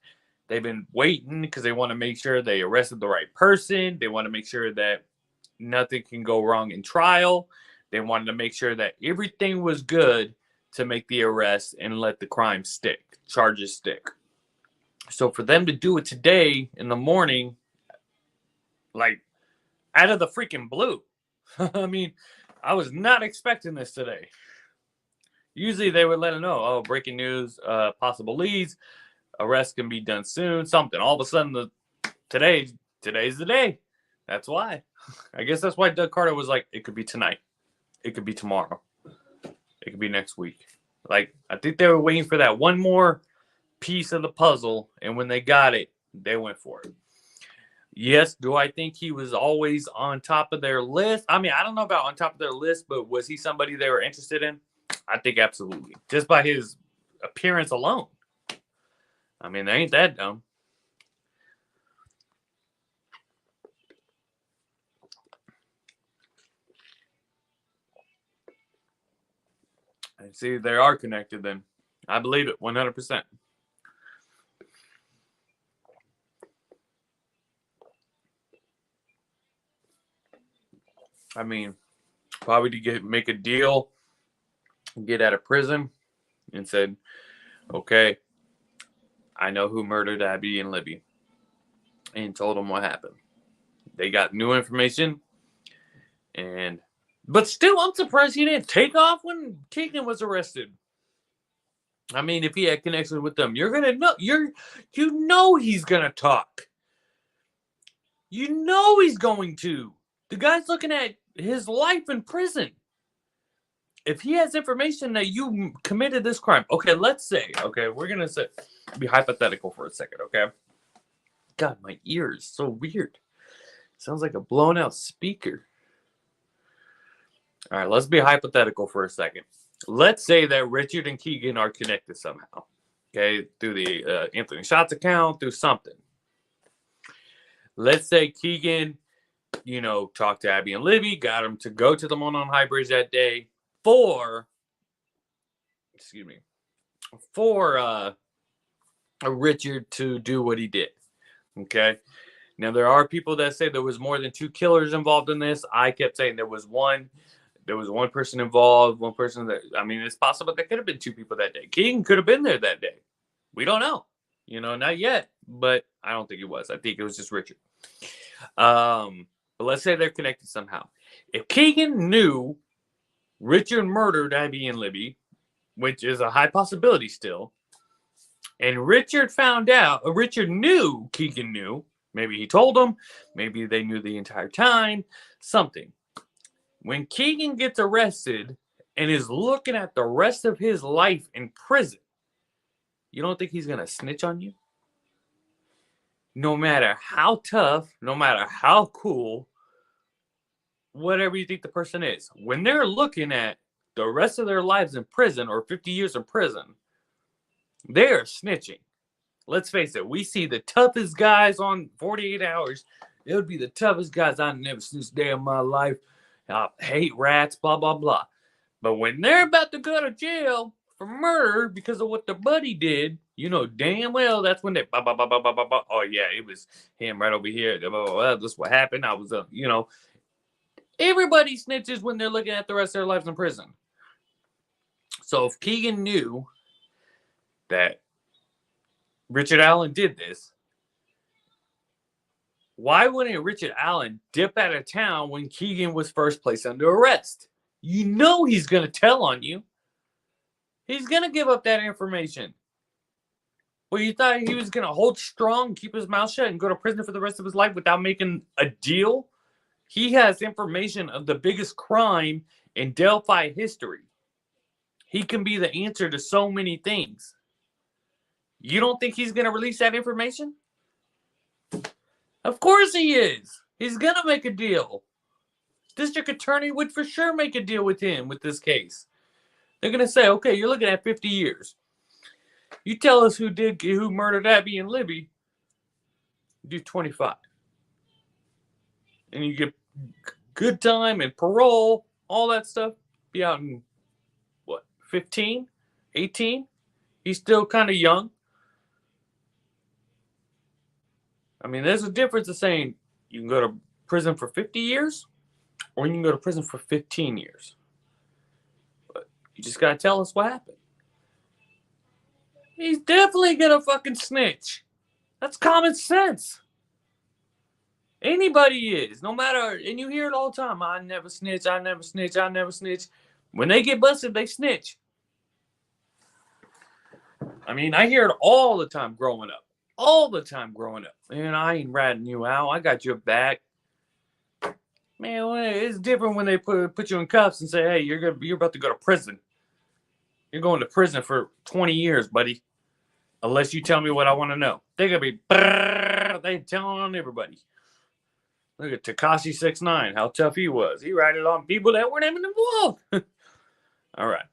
They've been waiting because they want to make sure they arrested the right person. They want to make sure that nothing can go wrong in trial. They wanted to make sure that everything was good to make the arrest and let the crime stick, charges stick. So for them to do it today in the morning, like out of the freaking blue. I mean, I was not expecting this today. Usually they would let them know, oh, breaking news, possible leads. Arrest can be done soon, something. All of a sudden, today's the day. That's why. I guess that's why Doug Carter was like, it could be tonight. It could be tomorrow. It could be next week. Like, I think they were waiting for that one more piece of the puzzle, and when they got it, they went for it. Yes, do I think he was always on top of their list? I mean, I don't know about on top of their list, but was he somebody they were interested in? I think absolutely. Just by his appearance alone. I mean, they ain't that dumb. And see, they are connected then. I believe it 100%. I mean, probably to make a deal, get out of prison, and said, okay, I know who murdered Abby and Libby, and told them what happened. They got new information, but still, I'm surprised he didn't take off when Keegan was arrested. I mean, if he had connections with them, you're gonna know. You know he's gonna talk. You know he's going to. The guy's looking at his life in prison. If he has information that you committed this crime, okay, let's say, okay, we're gonna be hypothetical for a second, okay? God, my ear is so weird. Sounds like a blown out speaker. All right, let's be hypothetical for a second. Let's say that Richard and Keegan are connected somehow, okay, through the Anthony Shots account, through something. Let's say Keegan, talked to Abby and Libby, got them to go to the Monon High Bridge that day for Richard to do what he did, okay? Now, there are people that say there was more than two killers involved in this. I kept saying there was one person involved, one person that, I mean, it's possible there could have been two people that day. Keegan could have been there that day. We don't know. Not yet, but I don't think it was. I think it was just Richard. But let's say they're connected somehow. If Keegan knew Richard murdered Abby and Libby, which is a high possibility still, and Richard knew, Keegan knew, maybe he told him, maybe they knew the entire time, something. When Keegan gets arrested and is looking at the rest of his life in prison, you don't think he's going to snitch on you? No matter how tough, no matter how cool, whatever you think the person is. When they're looking at the rest of their lives in prison or 50 years in prison, They are snitching. Let's face it. We see the toughest guys on 48 Hours. It would be the toughest guys I've never snitched a day in my life. I hate rats, blah, blah, blah. But when they're about to go to jail for murder because of what their buddy did, you know damn well that's when they, bah, bah, bah, bah, bah, bah, bah. Oh, yeah, it was him right over here. Blah, blah, blah, blah. This is what happened. I was, everybody snitches when they're looking at the rest of their lives in prison. So if Keegan knew that Richard Allen did this, why wouldn't Richard Allen dip out of town when Keegan was first placed under arrest? You know he's going to tell on you. He's going to give up that information. Well, you thought he was going to hold strong, keep his mouth shut, and go to prison for the rest of his life without making a deal? He has information of the biggest crime in Delphi history. He can be the answer to so many things. You don't think he's going to release that information? Of course he is. He's going to make a deal. District attorney would for sure make a deal with him with this case. They're going to say, okay, you're looking at 50 years. You tell us who murdered Abby and Libby, do 25. And you get good time and parole, all that stuff. Be out in, 15? 18? He's still kind of young. I mean, there's a difference of saying you can go to prison for 50 years or you can go to prison for 15 years. But you just got to tell us what happened. He's definitely going to fucking snitch. That's common sense. Anybody is. No matter, and you hear it all the time. I never snitch, I never snitch, I never snitch. When they get busted, they snitch. I mean, I hear it all the time growing up. All the time growing up. Man, I ain't ratting you out. I got your back. Man, it's different when they put you in cuffs and say, hey, you're about to go to prison. You're going to prison for 20 years, buddy. Unless you tell me what I want to know. They're going to be, they telling on everybody. Look at Tekashi 6ix9ine, how tough he was. He ratted on people that weren't even involved. All right.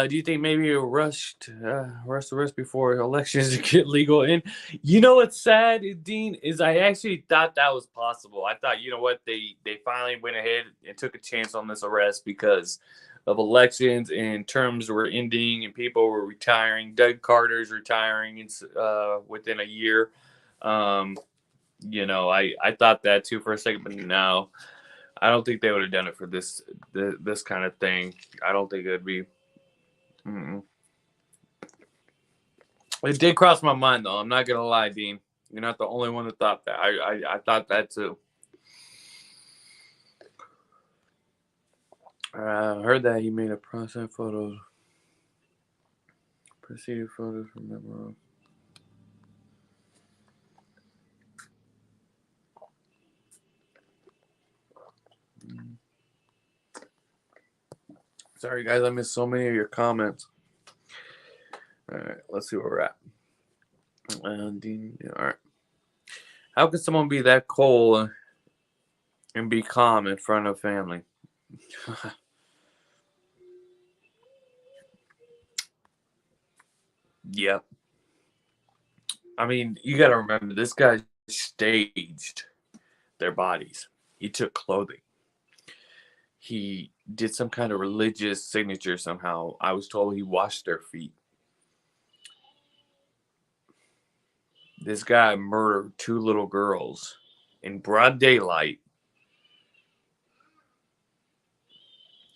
Do you think maybe a rush the rest before elections to get legal in? You know what's sad, Dean, is I actually thought that was possible. I thought, you know what, they finally went ahead and took a chance on this arrest because of elections and terms were ending and people were retiring. Doug Carter's retiring within a year. I thought that too for a second, but no, I don't think they would have done it for this kind of thing. I don't think it would be. It did cross my mind, though. I'm not gonna lie, Dean. You're not the only one that thought that. I thought that too. Heard that he made a process photos, preceded photos from that world. Sorry, guys, I missed so many of your comments. All right, let's see where we're at. Dean, all right. How can someone be that cold and be calm in front of family? Yep. I mean, you got to remember, this guy staged their bodies. He took clothing. He did some kind of religious signature somehow. I was told he washed their feet. This guy murdered 2 little girls in broad daylight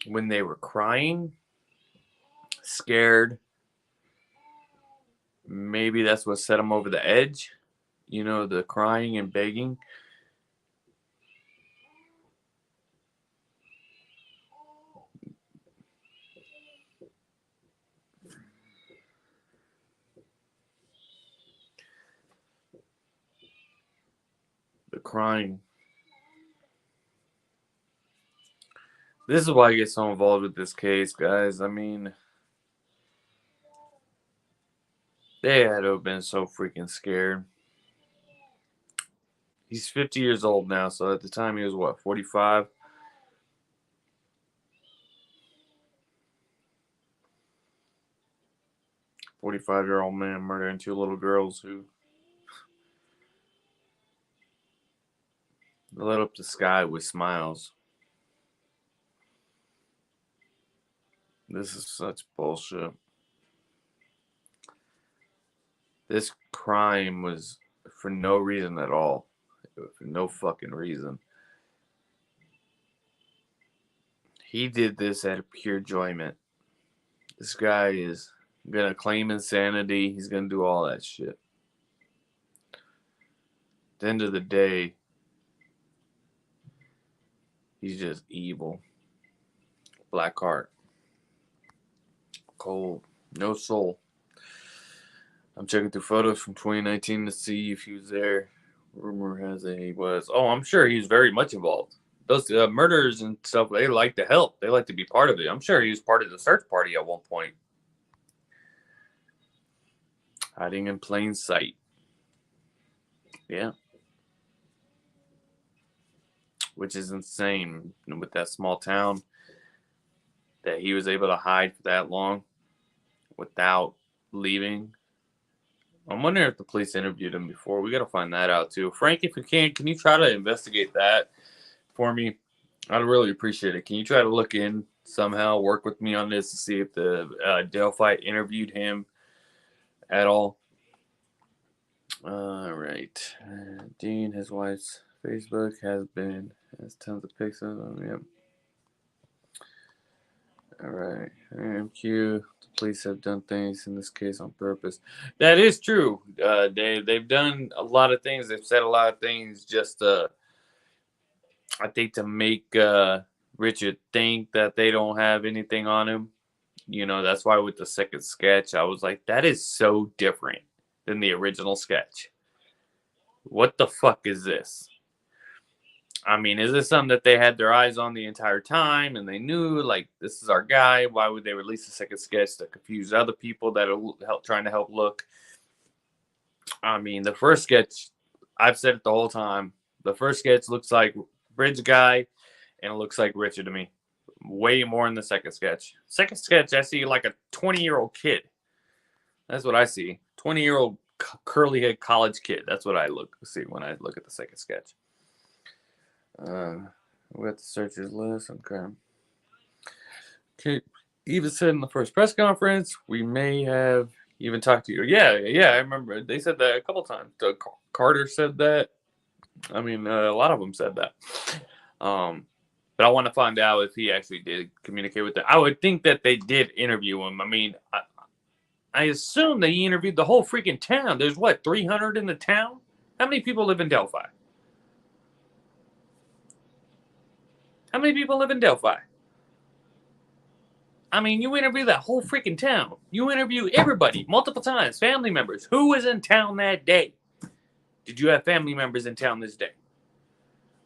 when they were crying, scared. Maybe that's what set them over the edge. You know, the crying and begging. The crying. This is why I get so involved with this case, guys. I mean, they had to have been so freaking scared. He's 50 years old now, so at the time he was, 45? 45-year-old man murdering 2 little girls who lit up the sky with smiles. This is such bullshit. This crime was for no reason at all. For no fucking reason. He did this out of pure enjoyment. This guy is gonna claim insanity. He's gonna do all that shit. At the end of the day, he's just evil. Black heart. Cold. No soul. I'm checking through photos from 2019 to see if he was there. Rumor has it he was. Oh, I'm sure he's very much involved. Those murders and stuff, they like to help. They like to be part of it. I'm sure he was part of the search party at one point. Hiding in plain sight. Yeah. Which is insane with that small town that he was able to hide for that long without leaving. I'm wondering if the police interviewed him before. We got to find that out too. Frank, if you can you try to investigate that for me? I'd really appreciate it. Can you try to look in somehow, work with me on this to see if the Delphi interviewed him at all? All right. Dean, his wife's Facebook has tons of pics of him. Yep. All right. MQ, the police have done things in this case on purpose. That is true. They've done a lot of things. They've said a lot of things just I think to make Richard think that they don't have anything on him. You know, that's why with the second sketch, I was like, that is so different than the original sketch. What the fuck is this? I mean, is this something that they had their eyes on the entire time and they knew, like, this is our guy? Why would they release a second sketch to confuse other people that are trying to help look? I mean, the first sketch, I've said it the whole time. The first sketch looks like Bridge Guy and it looks like Richard to me. Way more in the second sketch. Second sketch, I see like a 20-year-old kid. That's what I see. 20-year-old curly head college kid. That's what I see when I look at the second sketch. We got the searchers list. Okay. Even said in the first press conference, we may have even talked to you. Yeah, I remember. They said that a couple times. Carter said that. I mean, a lot of them said that. But I want to find out if he actually did communicate with them. I would think that they did interview him. I mean, I assume that he interviewed the whole freaking town. There's, 300 in the town? How many people live in Delphi? How many people live in Delphi? I mean, you interview that whole freaking town. You interview everybody multiple times, family members. Who was in town that day? Did you have family members in town this day?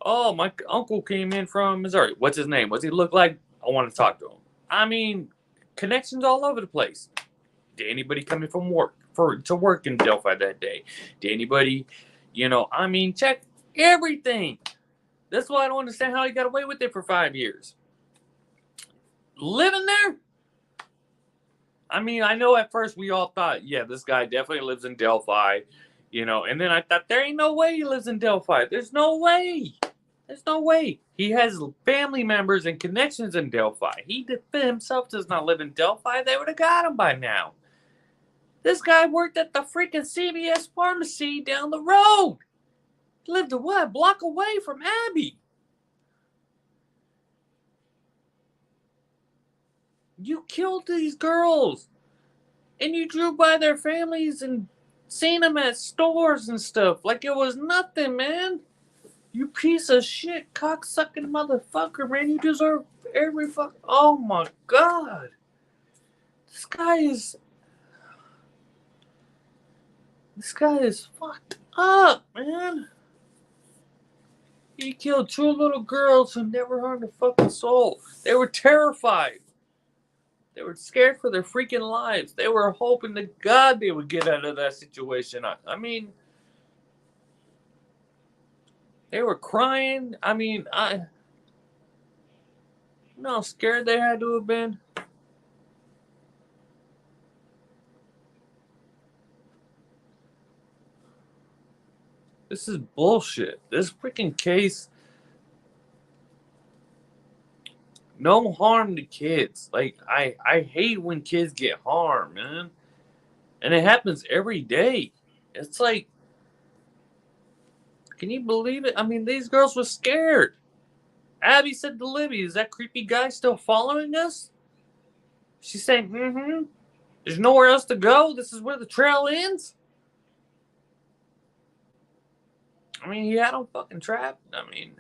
Oh, my uncle came in from Missouri. What's his name? What's he look like? I want to talk to him. I mean, connections all over the place. Did anybody come in from work to work in Delphi that day? Did anybody, check everything. That's why I don't understand how he got away with it for 5 years. Living there? I mean, I know at first we all thought, yeah, this guy definitely lives in Delphi, and then I thought, there ain't no way he lives in Delphi. There's no way. There's no way. He has family members and connections in Delphi. He himself does not live in Delphi. They would have got him by now. This guy worked at the freaking CVS pharmacy down the road. He lived a block away from Abby. You killed these girls. And you drove by their families and seen them at stores and stuff like it was nothing, man. You piece of shit, cocksucking motherfucker, man. You deserve every fuck. Oh my God. This guy is fucked up, man. He killed 2 little girls who never harmed a fucking soul. They were terrified. They were scared for their freaking lives. They were hoping to God they would get out of that situation. I mean, they were crying. I mean, you know how scared they had to have been? This is bullshit. This freaking case, no harm to kids. Like, I hate when kids get harmed, man. And it happens every day. It's like, can you believe it? I mean, these girls were scared. Abby said to Libby, is that creepy guy still following us? She's saying, mm-hmm. There's nowhere else to go. This is where the trail ends. I mean, he had them fucking trapped. I mean,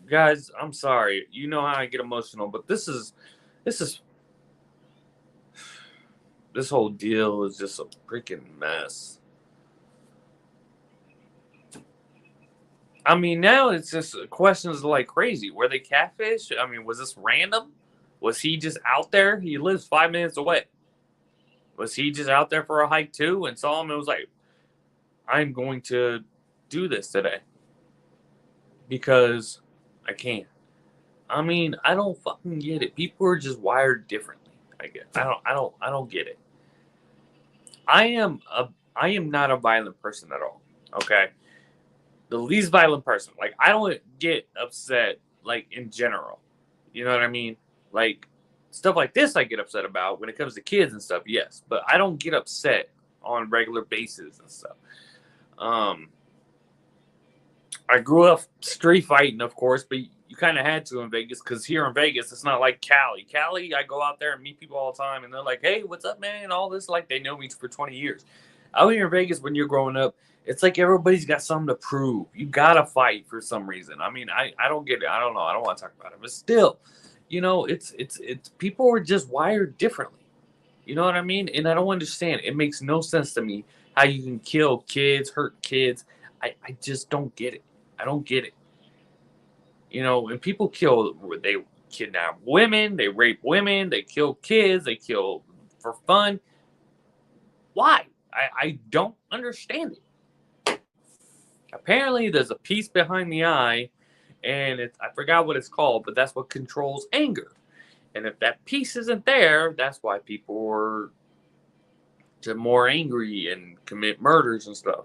guys, I'm sorry. You know how I get emotional, but this whole deal is just a freaking mess. I mean, now it's just questions like crazy. Were they catfish? I mean, was this random? Was he just out there? He lives 5 minutes away. Was he just out there for a hike too and saw him and was like, I'm going to do this today because I can. I mean, I don't fucking get it. People are just wired differently. I guess I don't get it. I am not a violent person at all. Okay, the least violent person. Like, I don't get upset like in general. You know what I mean? Like, stuff like this I get upset about when it comes to kids and stuff. Yes, but I don't get upset on regular basis and stuff. I grew up street fighting, of course, but you kind of had to in Vegas because here in Vegas, it's not like Cali. Cali, I go out there and meet people all the time, and they're like, hey, what's up, man? And all this, like, they know me for 20 years. Out here in Vegas, when you're growing up, it's like everybody's got something to prove. You got to fight for some reason. I mean, I don't get it. I don't know. I don't want to talk about it. But still, you know, it's people are just wired differently. You know what I mean? And I don't understand. It makes no sense to me how you can kill kids, hurt kids. I just don't get it. I don't get it. You know, and people they kidnap women, they rape women, they kill kids, they kill for fun. Why? I don't understand it. Apparently, there's a piece behind the eye, and I forgot what it's called, but that's what controls anger. And if that piece isn't there, that's why people are more angry and commit murders and stuff.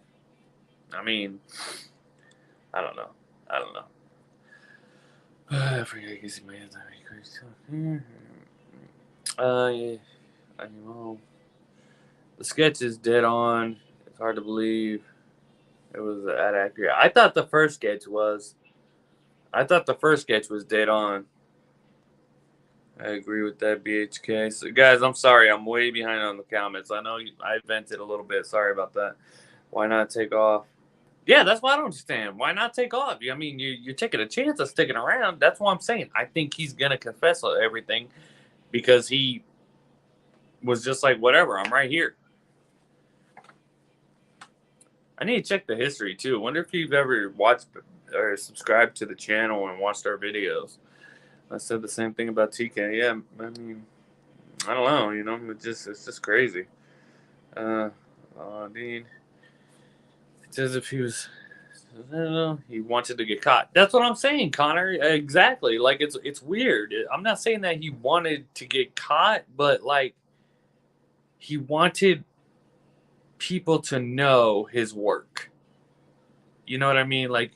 I mean, I don't know. I forget. The sketch is dead on. It's hard to believe it was that accurate. I thought the first sketch was dead on. I agree with that, BHK. So, guys, I'm sorry. I'm way behind on the comments. I know I vented a little bit. Sorry about that. Why not take off? Yeah, that's what I don't understand. Why not take off? I mean, you're taking a chance of sticking around. That's what I'm saying. I think he's going to confess everything because he was just like, whatever, I'm right here. I need to check the history, too. I wonder if you've ever watched or subscribed to the channel and watched our videos. I said the same thing about TK. Yeah, I mean, I don't know. You know, it's just crazy. Dean. It's as if he was, I don't know, he wanted to get caught. That's what I'm saying, Connor. Exactly. Like, it's weird. I'm not saying that he wanted to get caught, but like, he wanted people to know his work. You know what I mean? Like,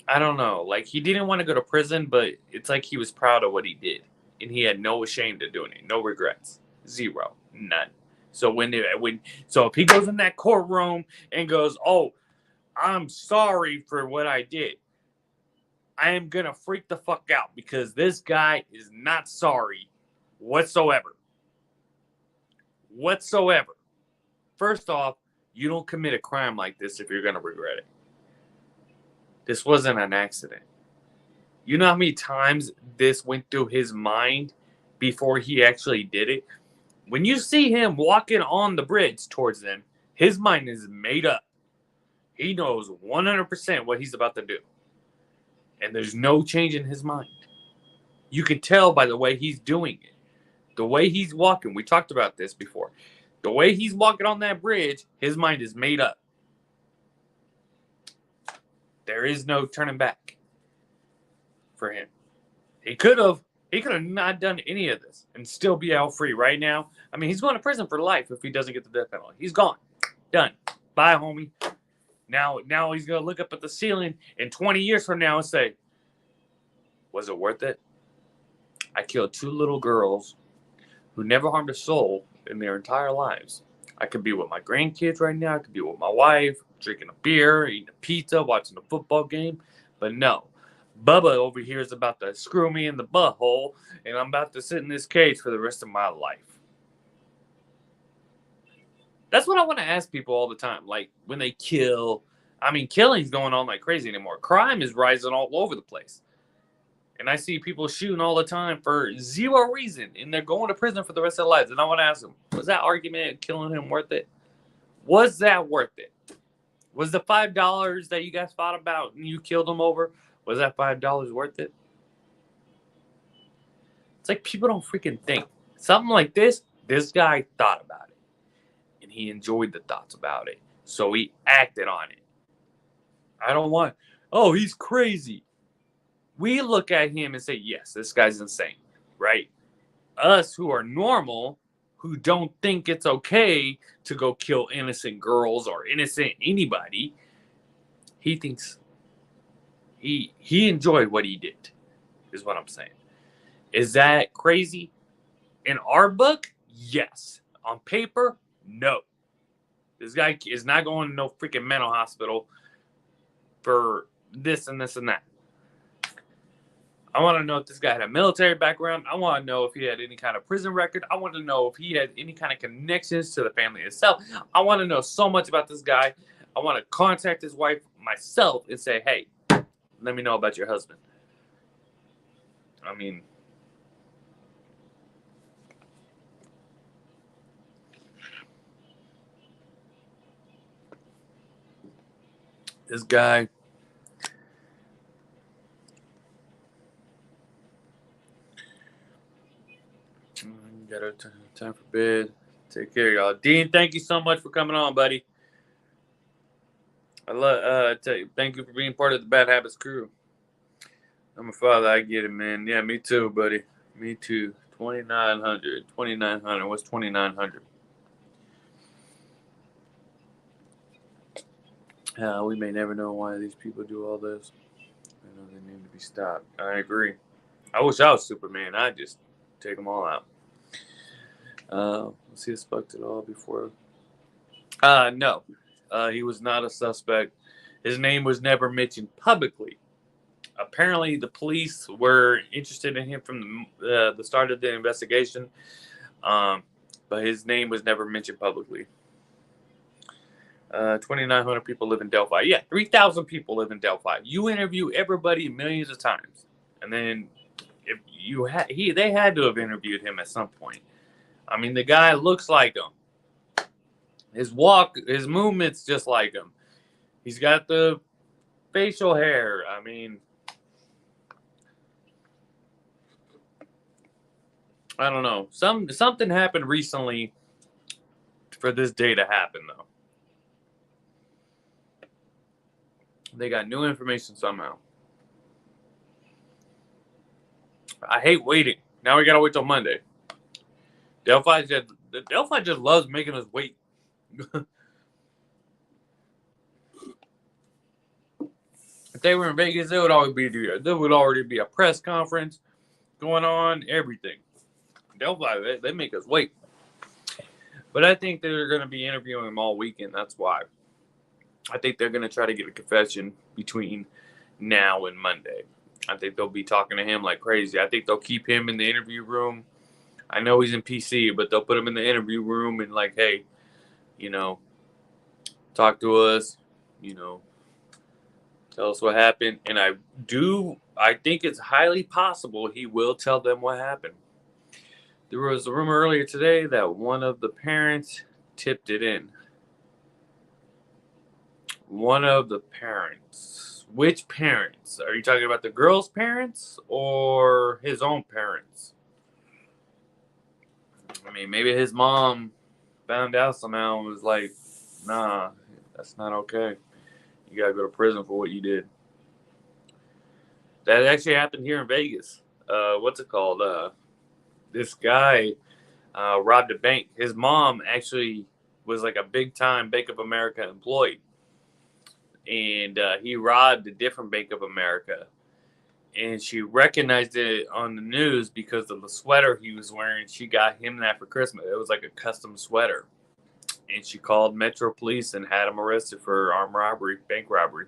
I don't know. Like, he didn't want to go to prison, but it's like he was proud of what he did, and he had no shame to doing it. No regrets. Zero. None. So so if he goes in that courtroom and goes, oh, I'm sorry for what I did, I am going to freak the fuck out because this guy is not sorry whatsoever. Whatsoever. First off, you don't commit a crime like this if you're going to regret it. This wasn't an accident. You know how many times this went through his mind before he actually did it? When you see him walking on the bridge towards them, his mind is made up. He knows 100% what he's about to do. And there's no change in his mind. You can tell by the way he's doing it. The way he's walking. We talked about this before. The way he's walking on that bridge, his mind is made up. There is no turning back for him. He could have not done any of this and still be out free right now. I mean, he's going to prison for life if he doesn't get the death penalty. He's gone. Done. Bye, homie. Now he's going to look up at the ceiling in 20 years from now and say, was it worth it? I killed 2 little girls who never harmed a soul in their entire lives. I could be with my grandkids right now. I could be with my wife, drinking a beer, eating a pizza, watching a football game. But no, Bubba over here is about to screw me in the butthole, and I'm about to sit in this cage for the rest of my life. That's what I want to ask people all the time. Like, when they kill, I mean, killing's going on like crazy anymore. Crime is rising all over the place. And I see people shooting all the time for zero reason, and they're going to prison for the rest of their lives. And I want to ask them, was that argument of killing him worth it? Was that worth it? Was the $5 that you guys fought about and you killed him over, was that $5 worth it? It's like people don't freaking think. Something like this guy thought about it. And he enjoyed the thoughts about it. So he acted on it. I don't want, oh, he's crazy. We look at him and say, yes, this guy's insane, right? Us who are normal, who don't think it's okay to go kill innocent girls or innocent anybody, he thinks he enjoyed what he did, is what I'm saying. Is that crazy? In our book, yes. On paper, no. This guy is not going to no freaking mental hospital for this and this and that. I want to know if this guy had a military background. I want to know if he had any kind of prison record. I want to know if he had any kind of connections to the family itself. I want to know so much about this guy. I want to contact his wife myself and say, hey, let me know about your husband. I mean, this guy, got our time for bed. Take care, y'all. Dean, thank you so much for coming on, buddy. I love thank you for being part of the Bad Habits crew. I'm a father. I get it, man. Yeah, me too, buddy. Me too. 2,900. 2,900. What's 2,900? We may never know why these people do all this. I know they need to be stopped. I agree. I wish I was Superman. I'd just take them all out. Was he a suspect at all before? No. He was not a suspect. His name was never mentioned publicly. Apparently, the police were interested in him from the start of the investigation, but his name was never mentioned publicly. 2,900 people live in Delphi. Yeah, 3,000 people live in Delphi. You interview everybody millions of times, and then if you they had to have interviewed him at some point. I mean, the guy looks like him. His walk, his movements, just like him. He's got the facial hair. I mean, I don't know. Something happened recently for this day to happen, though. They got new information somehow. I hate waiting. Now we gotta wait till Monday. Delphi just loves making us wait. If they were in Vegas, there would already be a press conference going on, everything. Delphi, they make us wait. But I think they're going to be interviewing him all weekend. That's why. I think they're going to try to get a confession between now and Monday. I think they'll be talking to him like crazy. I think they'll keep him in the interview room. I know he's in PC, but they'll put him in the interview room and like, hey, talk to us, tell us what happened. And I think it's highly possible he will tell them what happened. There was a rumor earlier today that one of the parents tipped it in. One of the parents. Which parents? Are you talking about the girl's parents or his own parents? I mean, maybe his mom found out somehow and was like, nah, that's not okay. You got to go to prison for what you did. That actually happened here in Vegas. What's it called? This guy robbed a bank. His mom actually was like a big time Bank of America employee, and he robbed a different Bank of America. And she recognized it on the news because of the sweater he was wearing. She got him that for Christmas. It was like a custom sweater. And she called Metro Police and had him arrested for armed robbery, bank robbery.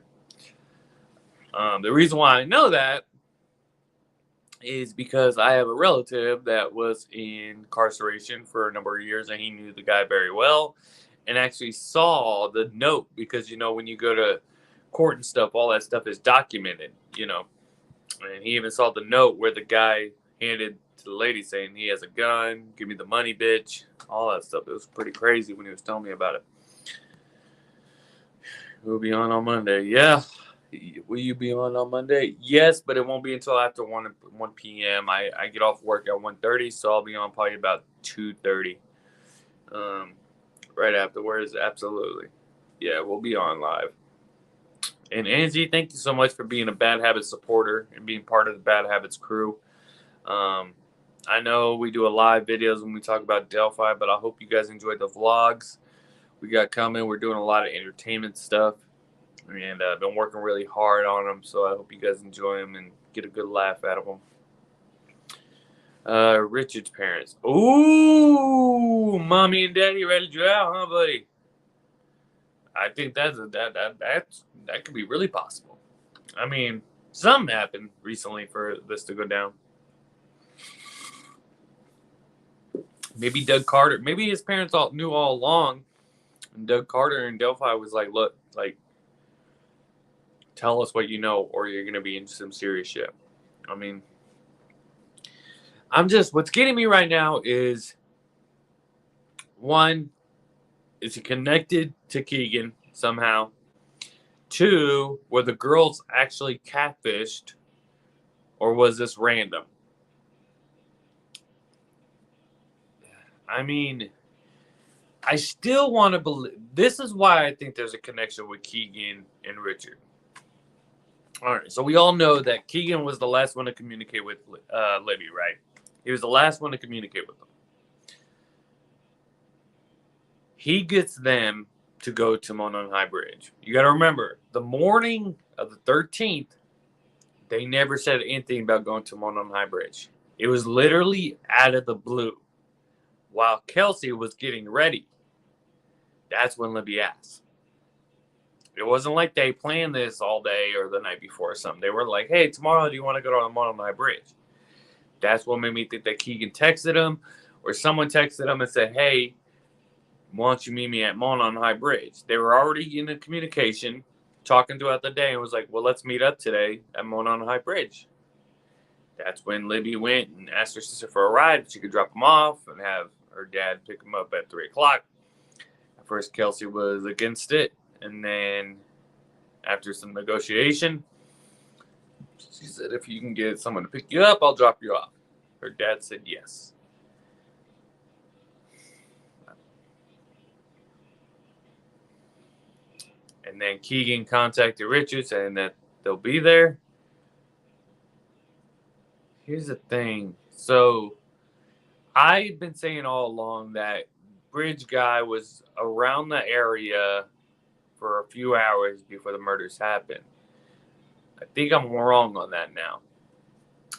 The reason why I know that is because I have a relative that was in incarceration for a number of years, and he knew the guy very well and actually saw the note because, when you go to court and stuff, all that stuff is documented, And he even saw the note where the guy handed to the lady saying he has a gun, give me the money, bitch, all that stuff. It was pretty crazy when he was telling me about it. We'll be on Monday. Yeah. Will you be on Monday? Yes, but it won't be until after 1 p.m. I get off work at 1:30, so I'll be on probably about 2:30. Right afterwards, absolutely. Yeah, we'll be on live. And Angie, thank you so much for being a Bad Habits supporter and being part of the Bad Habits crew. I know we do a live videos when we talk about Delphi, but I hope you guys enjoyed the vlogs we got coming. We're doing a lot of entertainment stuff, and I've been working really hard on them, so I hope you guys enjoy them and get a good laugh out of them. Richard's parents. Ooh, mommy and daddy ready to out, huh, buddy? I think that could be really possible. I mean, something happened recently for this to go down. Maybe Doug Carter. Maybe his parents knew all along, and Doug Carter and Delphi was like, "Look, tell us what you know, or you're gonna be in some serious shit." I mean, what's getting me right now is, one, is he connected to Keegan somehow? Two, were the girls actually catfished, or was this random? I mean, I still want to believe. This is why I think there's a connection with Keegan and Richard. All right, so we all know that Keegan was the last one to communicate with Libby, right? He was the last one to communicate with them. He gets them to go to Monon High Bridge. You got to remember, the morning of the 13th, they never said anything about going to Monon High Bridge. It was literally out of the blue. While Kelsey was getting ready, that's when Libby asked. It wasn't like they planned this all day or the night before or something. They were like, hey, tomorrow, do you want to go to the Monon High Bridge? That's what made me think that Keegan texted him, or someone texted him and said, hey, why don't you meet me at Monon High Bridge? They were already in a communication, talking throughout the day, and was like, well, let's meet up today at Monon High Bridge. That's when Libby went and asked her sister for a ride. She could drop him off and have her dad pick him up at 3 o'clock. At first, Kelsey was against it. And then after some negotiation, she said, if you can get someone to pick you up, I'll drop you off. Her dad said yes. And then Keegan contacted Richard saying that they'll be there. Here's the thing. So I've been saying all along that Bridge guy was around the area for a few hours before the murders happened. I think I'm wrong on that now.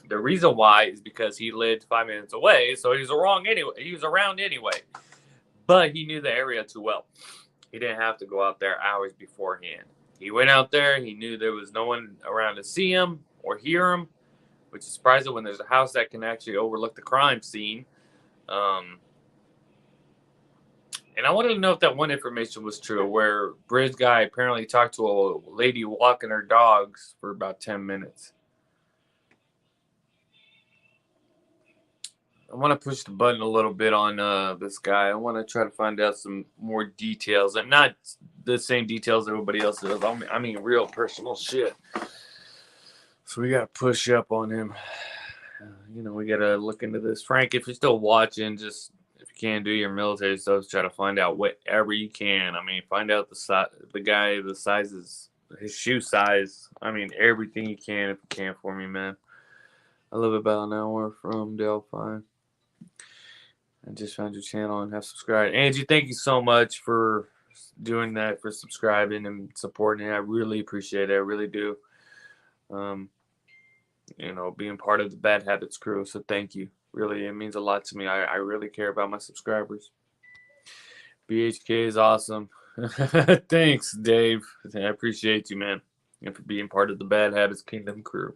The reason why is because he lived 5 minutes away, so he was wrong anyway. He was around anyway, but he knew the area too well. He didn't have to go out there hours beforehand. He went out there. He knew there was no one around to see him or hear him, which is surprising when there's a house that can actually overlook the crime scene. And I wanted to know if that one information was true, where Bridge guy apparently talked to a lady walking her dogs for about 10 minutes. I want to push the button a little bit on this guy. I want to try to find out some more details, and not the same details everybody else does. I mean, real personal shit. So we got to push up on him. We got to look into this. Frank, if you're still watching, just if you can do your military stuff, try to find out whatever you can. I mean, find out the guy, the sizes, his shoe size. I mean, everything you can if you can for me, man. I live about an hour from Delphi. I just found your channel and have subscribed. Angie, thank you so much for doing that, for subscribing and supporting it. I really appreciate it. I really do. Being part of the Bad Habits crew. So thank you. Really, it means a lot to me. I really care about my subscribers. BHK is awesome. Thanks, Dave. I appreciate you, man, and for being part of the Bad Habits Kingdom crew.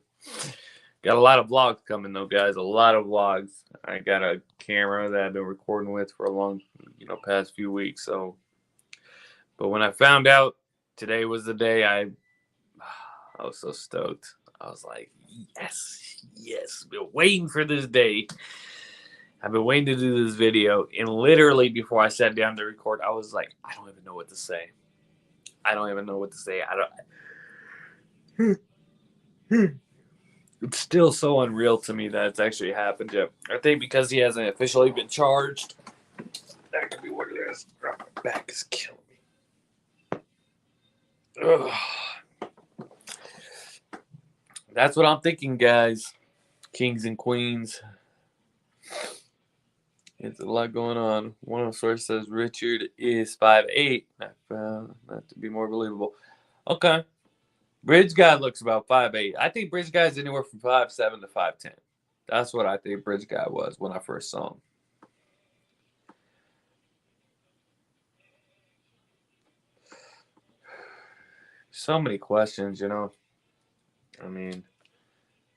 Got a lot of vlogs coming, though, guys. A lot of vlogs. I got a camera that I've been recording with for a long, past few weeks. So, but when I found out today was the day, I was so stoked. I was like, yes, been waiting for this day. I've been waiting to do this video, and literally before I sat down to record, I was like, I don't even know what to say. I don't. It's still so unreal to me that it's actually happened yet. I think because he hasn't officially been charged. That could be what it is. Oh, my back is killing me. Ugh. That's what I'm thinking, guys. Kings and queens. It's a lot going on. One of the sources says Richard is 5'8". Not to be more believable. Okay. Bridge guy looks about 5'8". I think Bridge guy is anywhere from 5'7" to 5'10". That's what I think Bridge guy was when I first saw him. So many questions, I mean,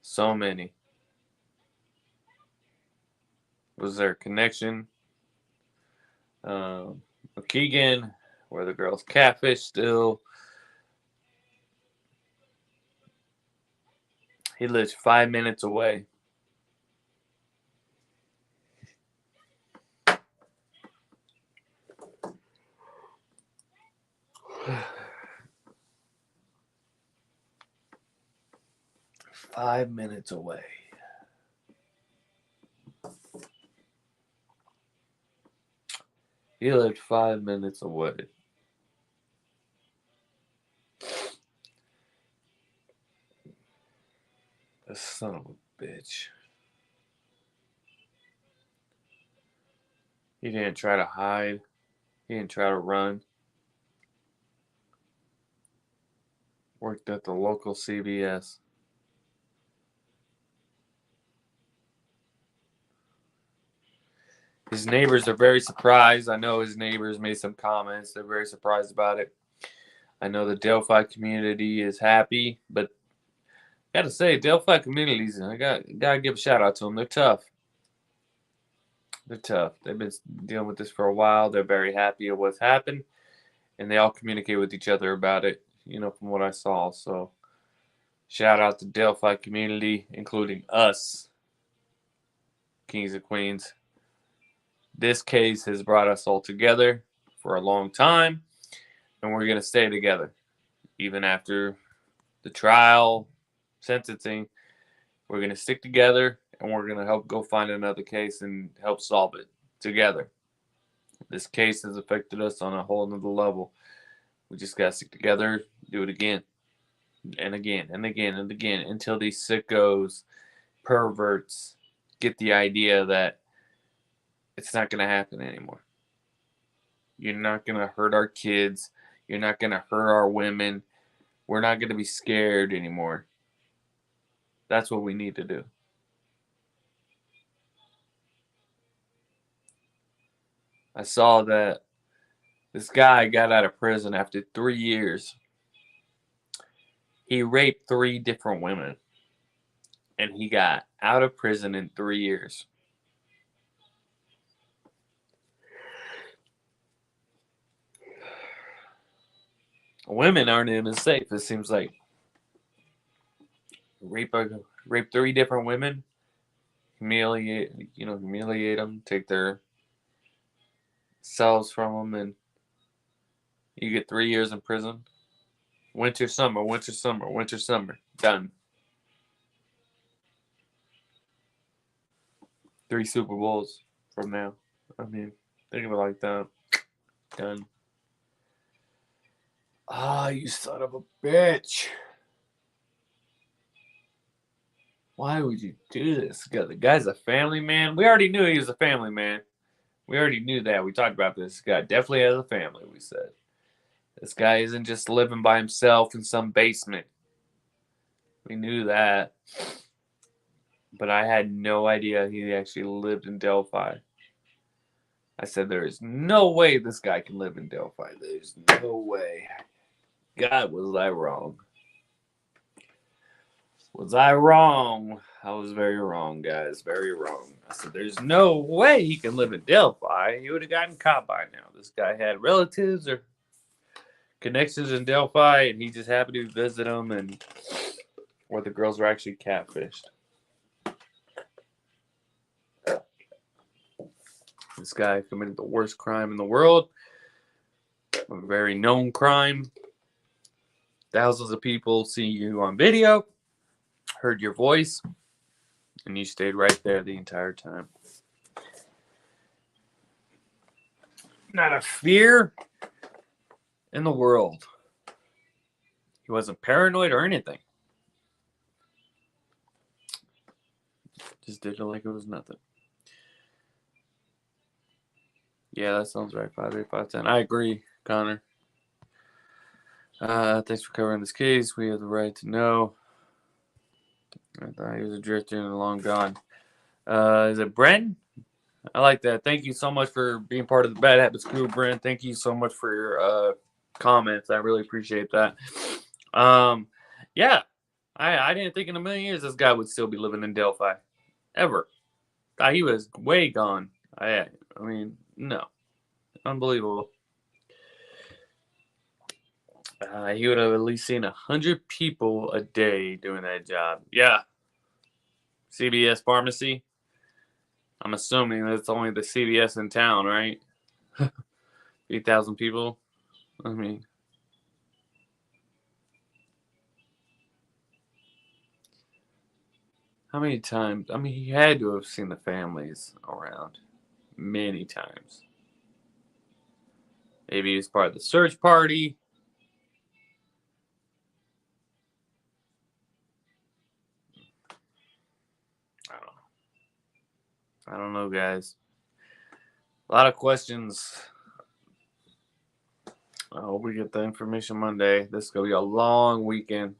so many. Was there a connection? Keegan, were the girls catfish still? He lives 5 minutes away. Five minutes away. He lived 5 minutes away. The son of a bitch. He didn't try to hide. He didn't try to run. Worked at the local CVS. His neighbors are very surprised. I know his neighbors made some comments. They're very surprised about it. I know the Delphi community is happy, but I gotta say, Delphi communities, I gotta give a shout out to them. They're tough. They're tough. They've been dealing with this for a while. They're very happy at what's happened, and they all communicate with each other about it, from what I saw. So, shout out to Delphi community, including us, Kings and Queens. This case has brought us all together for a long time, and we're going to stay together. Even after the trial, sentencing, we're going to stick together, and we're going to help go find another case and help solve it together. This case has affected us on a whole nother level. We just got to stick together, do it again, and again, and again, and again, until these sickos, perverts, get the idea that it's not going to happen anymore. You're not going to hurt our kids. You're not going to hurt our women. We're not going to be scared anymore. That's what we need to do. I saw that this guy got out of prison after 3 years. He raped 3 different women. And he got out of prison in 3 years. Women aren't even safe, it seems like. Rape 3 different women, humiliate them, take their cells from them, and you get 3 years in prison. Winter, summer, winter, summer, winter, summer. Done. 3 Super Bowls from now. I mean, think of it like that. Done. Ah, you son of a bitch. Why would you do this? The guy's a family man. We already knew he was a family man. We already knew that. We talked about this guy. Definitely has a family, we said. This guy isn't just living by himself in some basement. We knew that. But I had no idea he actually lived in Delphi. I said, there is no way this guy can live in Delphi. There's no way. God, was I wrong. Was I wrong? I was very wrong, guys. Very wrong. I said, there's no way he can live in Delphi. He would have gotten caught by now. This guy had relatives or connections in Delphi, and he just happened to visit them, and where the girls were actually catfished. This guy committed the worst crime in the world. A very known crime. Thousands of people see you on video, heard your voice, and you stayed right there the entire time. Not a fear in the world. He wasn't paranoid or anything. Just did it like it was nothing. Yeah, that sounds right. 58510. I agree, Connor. Thanks for covering this case. We have the right to know. I thought he was a drifter and long gone. Is it Brent? I like that. Thank you so much for being part of the Bad Habits crew, Brent. Thank you so much for your comments. I really appreciate that. Yeah, I didn't think in a million years this guy would still be living in Delphi. Ever. Thought he was way gone. I mean, no. Unbelievable. He would have at least seen 100 people a day doing that job. Yeah. CVS pharmacy. I'm assuming that's only the CVS in town, right? 8,000 people. I mean, how many times? I mean, he had to have seen the families around many times. Maybe he was part of the search party. I don't know, guys. A lot of questions. I hope we get the information Monday. This is going to be a long weekend.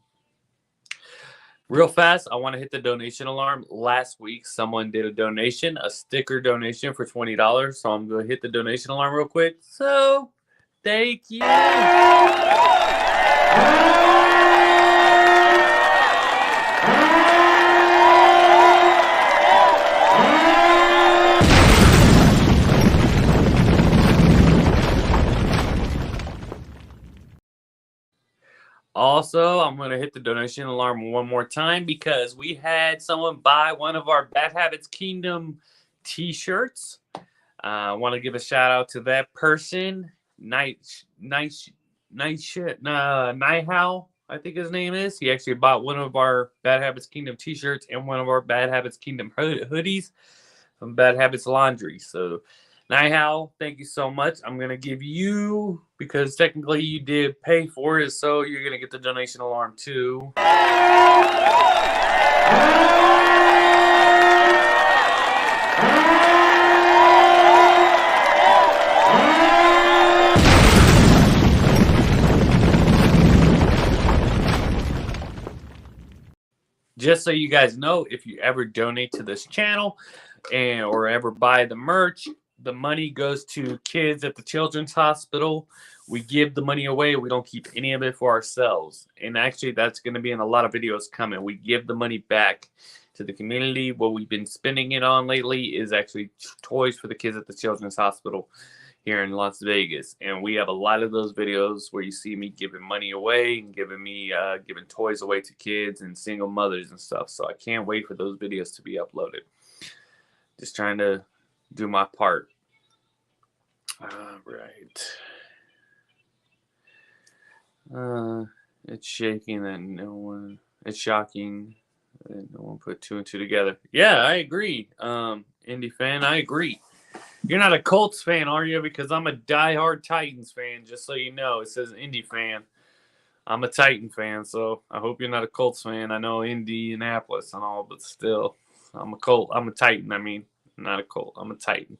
Real fast, I want to hit the donation alarm. Last week, someone did a donation, a sticker donation for $20. So I'm going to hit the donation alarm real quick. So, thank you. Also, I'm going to hit the donation alarm one more time because we had someone buy one of our Bad Habits Kingdom t-shirts. I want to give a shout out to that person, Nighthal, I think his name is. He actually bought one of our Bad Habits Kingdom t-shirts and one of our Bad Habits Kingdom hoodies from Bad Habits Laundry. So, Nighthal, thank you so much. I'm going to give you, because technically you did pay for it, so you're going to get the donation alarm too. Just so you guys know, if you ever donate to this channel or ever buy the merch, the money goes to kids at the Children's Hospital. We give the money away. We don't keep any of it for ourselves. And actually, that's going to be in a lot of videos coming. We give the money back to the community. What we've been spending it on lately is actually toys for the kids at the Children's Hospital here in Las Vegas. And we have a lot of those videos where you see me giving money away and giving toys away to kids and single mothers and stuff. So I can't wait for those videos to be uploaded. Just trying to do my part. Right. It's shaking that it's shocking that no one put two and two together. Yeah, I agree. Indie fan, I agree. You're not a Colts fan, are you? Because I'm a diehard Titans fan, just so you know. It says Indy fan. I'm a Titan fan, so I hope you're not a Colts fan. I know Indianapolis and all, but still, I'm a Colt. I'm a Titan, I mean. Not a Colt. I'm a Titan.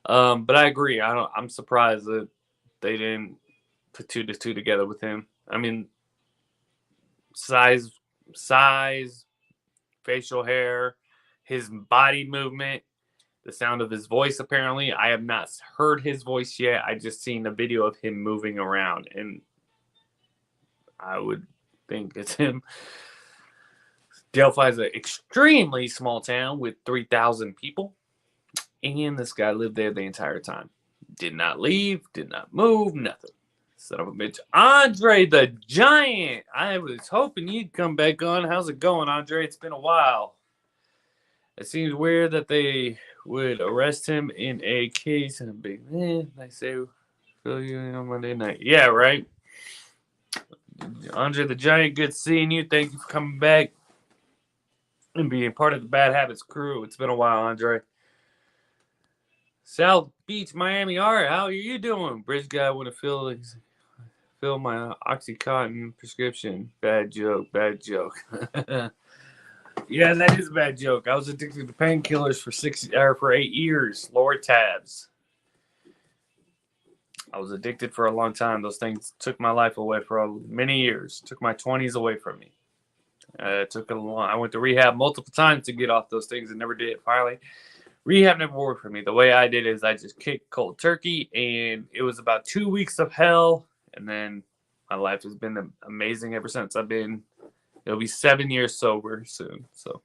But I agree. I'm surprised that they didn't put two to two together with him. I mean, size, size, facial hair, his body movement, the sound of his voice. Apparently, I have not heard his voice yet. I just seen a video of him moving around, and I would think it's him. Delphi is an extremely small town with 3,000 people, and this guy lived there the entire time. Did not leave, did not move, nothing. Son of a bitch. Andre the Giant. I was hoping you'd come back on. How's it going, Andre? It's been a while. It seems weird that they would arrest him in a case and a big they say fill you in on Monday night. Yeah, right. Andre the Giant, good seeing you. Thank you for coming back and being part of the Bad Habits crew. It's been a while, Andre. South Beach, Miami Art, how are you doing? Bridge guy want to fill my Oxycontin prescription. Bad joke, bad joke. Yeah, that is a bad joke. I was addicted to painkillers for 8 years. Lower tabs. I was addicted for a long time. Those things took my life away for many years. Took my 20s away from me. Took a long. I went to rehab multiple times to get off those things and never did it. Finally, rehab never worked for me. The way I did is I just kicked cold turkey, and it was about 2 weeks of hell, and then my life has been amazing ever since. It'll be 7 years sober soon, so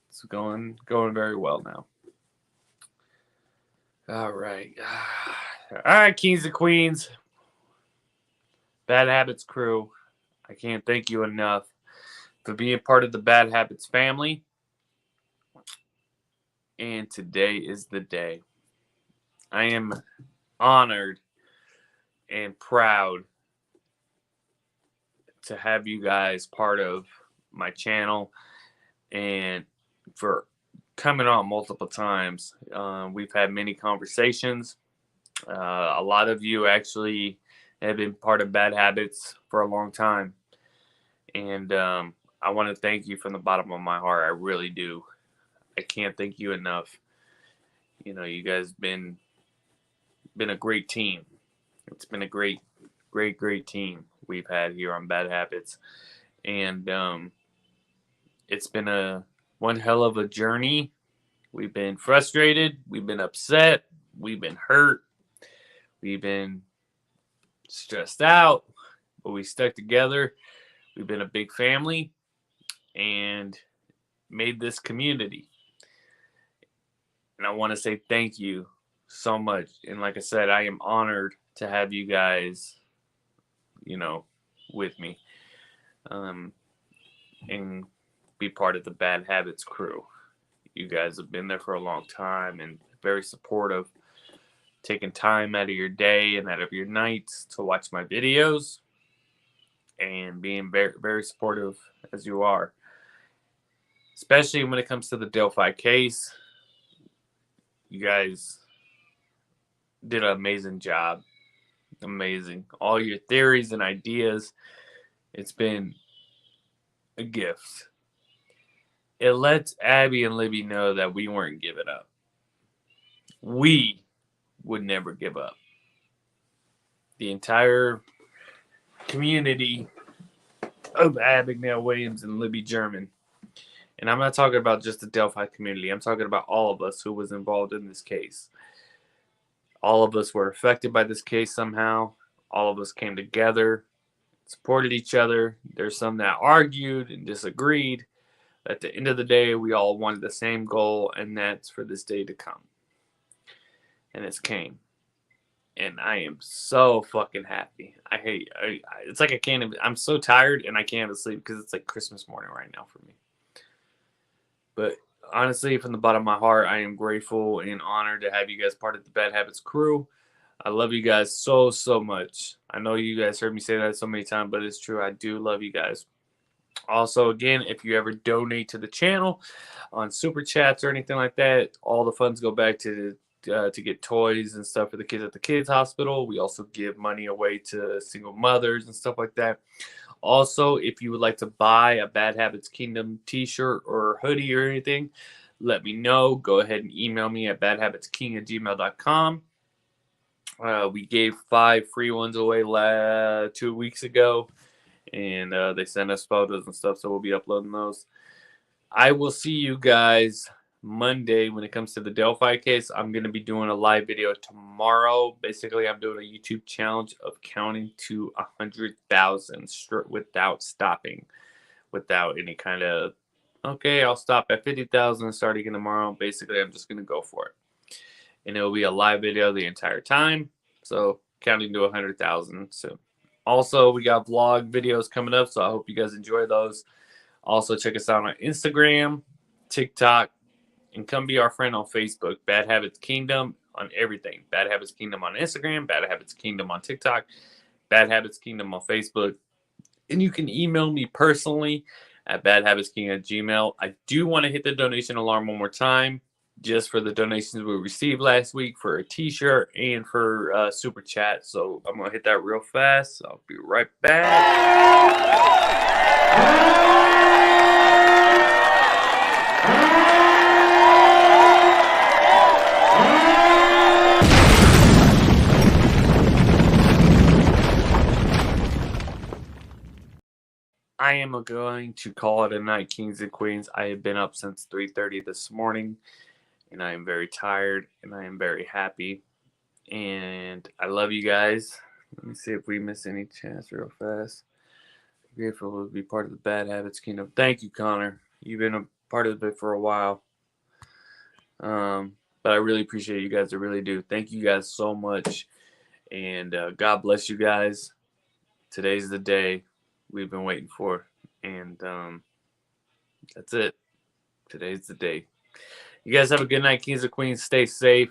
it's going very well now. All right, Kings and Queens, Bad Habits crew. I can't thank you enough for being part of the Bad Habits family. And today is the day. I am honored and proud to have you guys part of my channel and for coming on multiple times. We've had many conversations. A lot of you actually have been part of Bad Habits for a long time. And I want to thank you from the bottom of my heart. I really do. I can't thank you enough. You know, you guys been a great team. It's been a great team we've had here on Bad Habits, and it's been one hell of a journey. We've been frustrated, we've been upset, we've been hurt, we've been stressed out, but we stuck together. We've been a big family and made this community. And I want to say thank you so much. And like I said, I am honored to have you guys, with me, and be part of the Bad Habits crew. You guys have been there for a long time and very supportive, taking time out of your day and out of your nights to watch my videos and being very, very supportive as you are, especially when it comes to the Delphi case. You guys did an amazing job. Amazing. All your theories and ideas. It's been a gift. It lets Abby and Libby know that we weren't giving up. We would never give up. The entire community of Abigail Williams and Libby German. And I'm not talking about just the Delphi community. I'm talking about all of us who was involved in this case. All of us were affected by this case somehow. All of us came together, supported each other. There's some that argued and disagreed. At the end of the day, we all wanted the same goal, and that's for this day to come. And it's came. And I am so fucking happy. It's like I'm so tired and I can't even sleep because it's like Christmas morning right now for me. But honestly, from the bottom of my heart, I am grateful and honored to have you guys part of the Bad Habits crew. I love you guys so, so much. I know you guys heard me say that so many times, but it's true. I do love you guys. Also, again, if you ever donate to the channel on Super Chats or anything like that, all the funds go back to get toys and stuff for the kids at the kids hospital. We also give money away to single mothers and stuff like that. Also, if you would like to buy a Bad Habits Kingdom t-shirt or hoodie or anything, let me know. Go ahead and email me at badhabitsking@gmail.com. We gave 5 free ones away 2 weeks ago, and they sent us photos and stuff, so we'll be uploading those. I will see you guys Monday when it comes to the Delphi case. I'm going to be doing a live video tomorrow. Basically, I'm doing a YouTube challenge of counting to 100,000 without stopping, without any kind of, okay, I'll stop at 50,000 and start again tomorrow. Basically, I'm just going to go for it. And it'll be a live video the entire time. So counting to 100,000 soon. Also, we got vlog videos coming up, so I hope you guys enjoy those. Also, check us out on Instagram, TikTok, and come be our friend on Facebook. Bad Habits Kingdom on everything. Bad Habits Kingdom on Instagram, Bad Habits Kingdom on TikTok, Bad Habits Kingdom on Facebook. And you can email me personally at badhabitsking@gmail. I do want to hit the donation alarm one more time, just for the donations we received last week for a t-shirt and for super chat. So I'm going to hit that real fast. I'll be right back. I am going to call it a night, Kings and Queens. I have been up since 3:30 this morning, and I am very tired, and I am very happy, and I love you guys. Let me see if we miss any chats real fast. I'm grateful to be part of the Bad Habits Kingdom. Thank you, Connor. You've been a part of it for a while. But I really appreciate you guys. I really do. Thank you guys so much, and God bless you guys. Today's the day we've been waiting for, and that's it. Today's the day. You guys have a good night, Kings and Queens. Stay safe.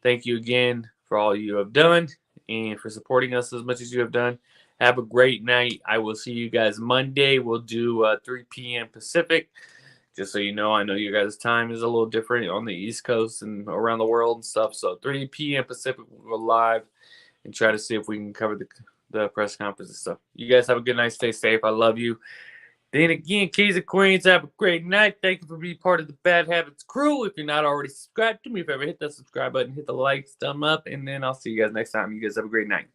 Thank you again for all you have done and for supporting us as much as you have done. Have a great night. I will see you guys Monday. We'll do 3 p.m. Pacific. Just so you know, I know you guys' time is a little different on the East Coast and around the world and stuff. So 3 p.m. Pacific, we'll go live and try to see if we can cover the press conference and stuff. You guys have a good night. Stay safe. I love you. Then again, Kings and Queens, have a great night. Thank you for being part of the Bad Habits crew. If you're not already subscribed to me, if you ever hit that subscribe button, hit the like, thumb up, and then I'll see you guys next time. You guys have a great night.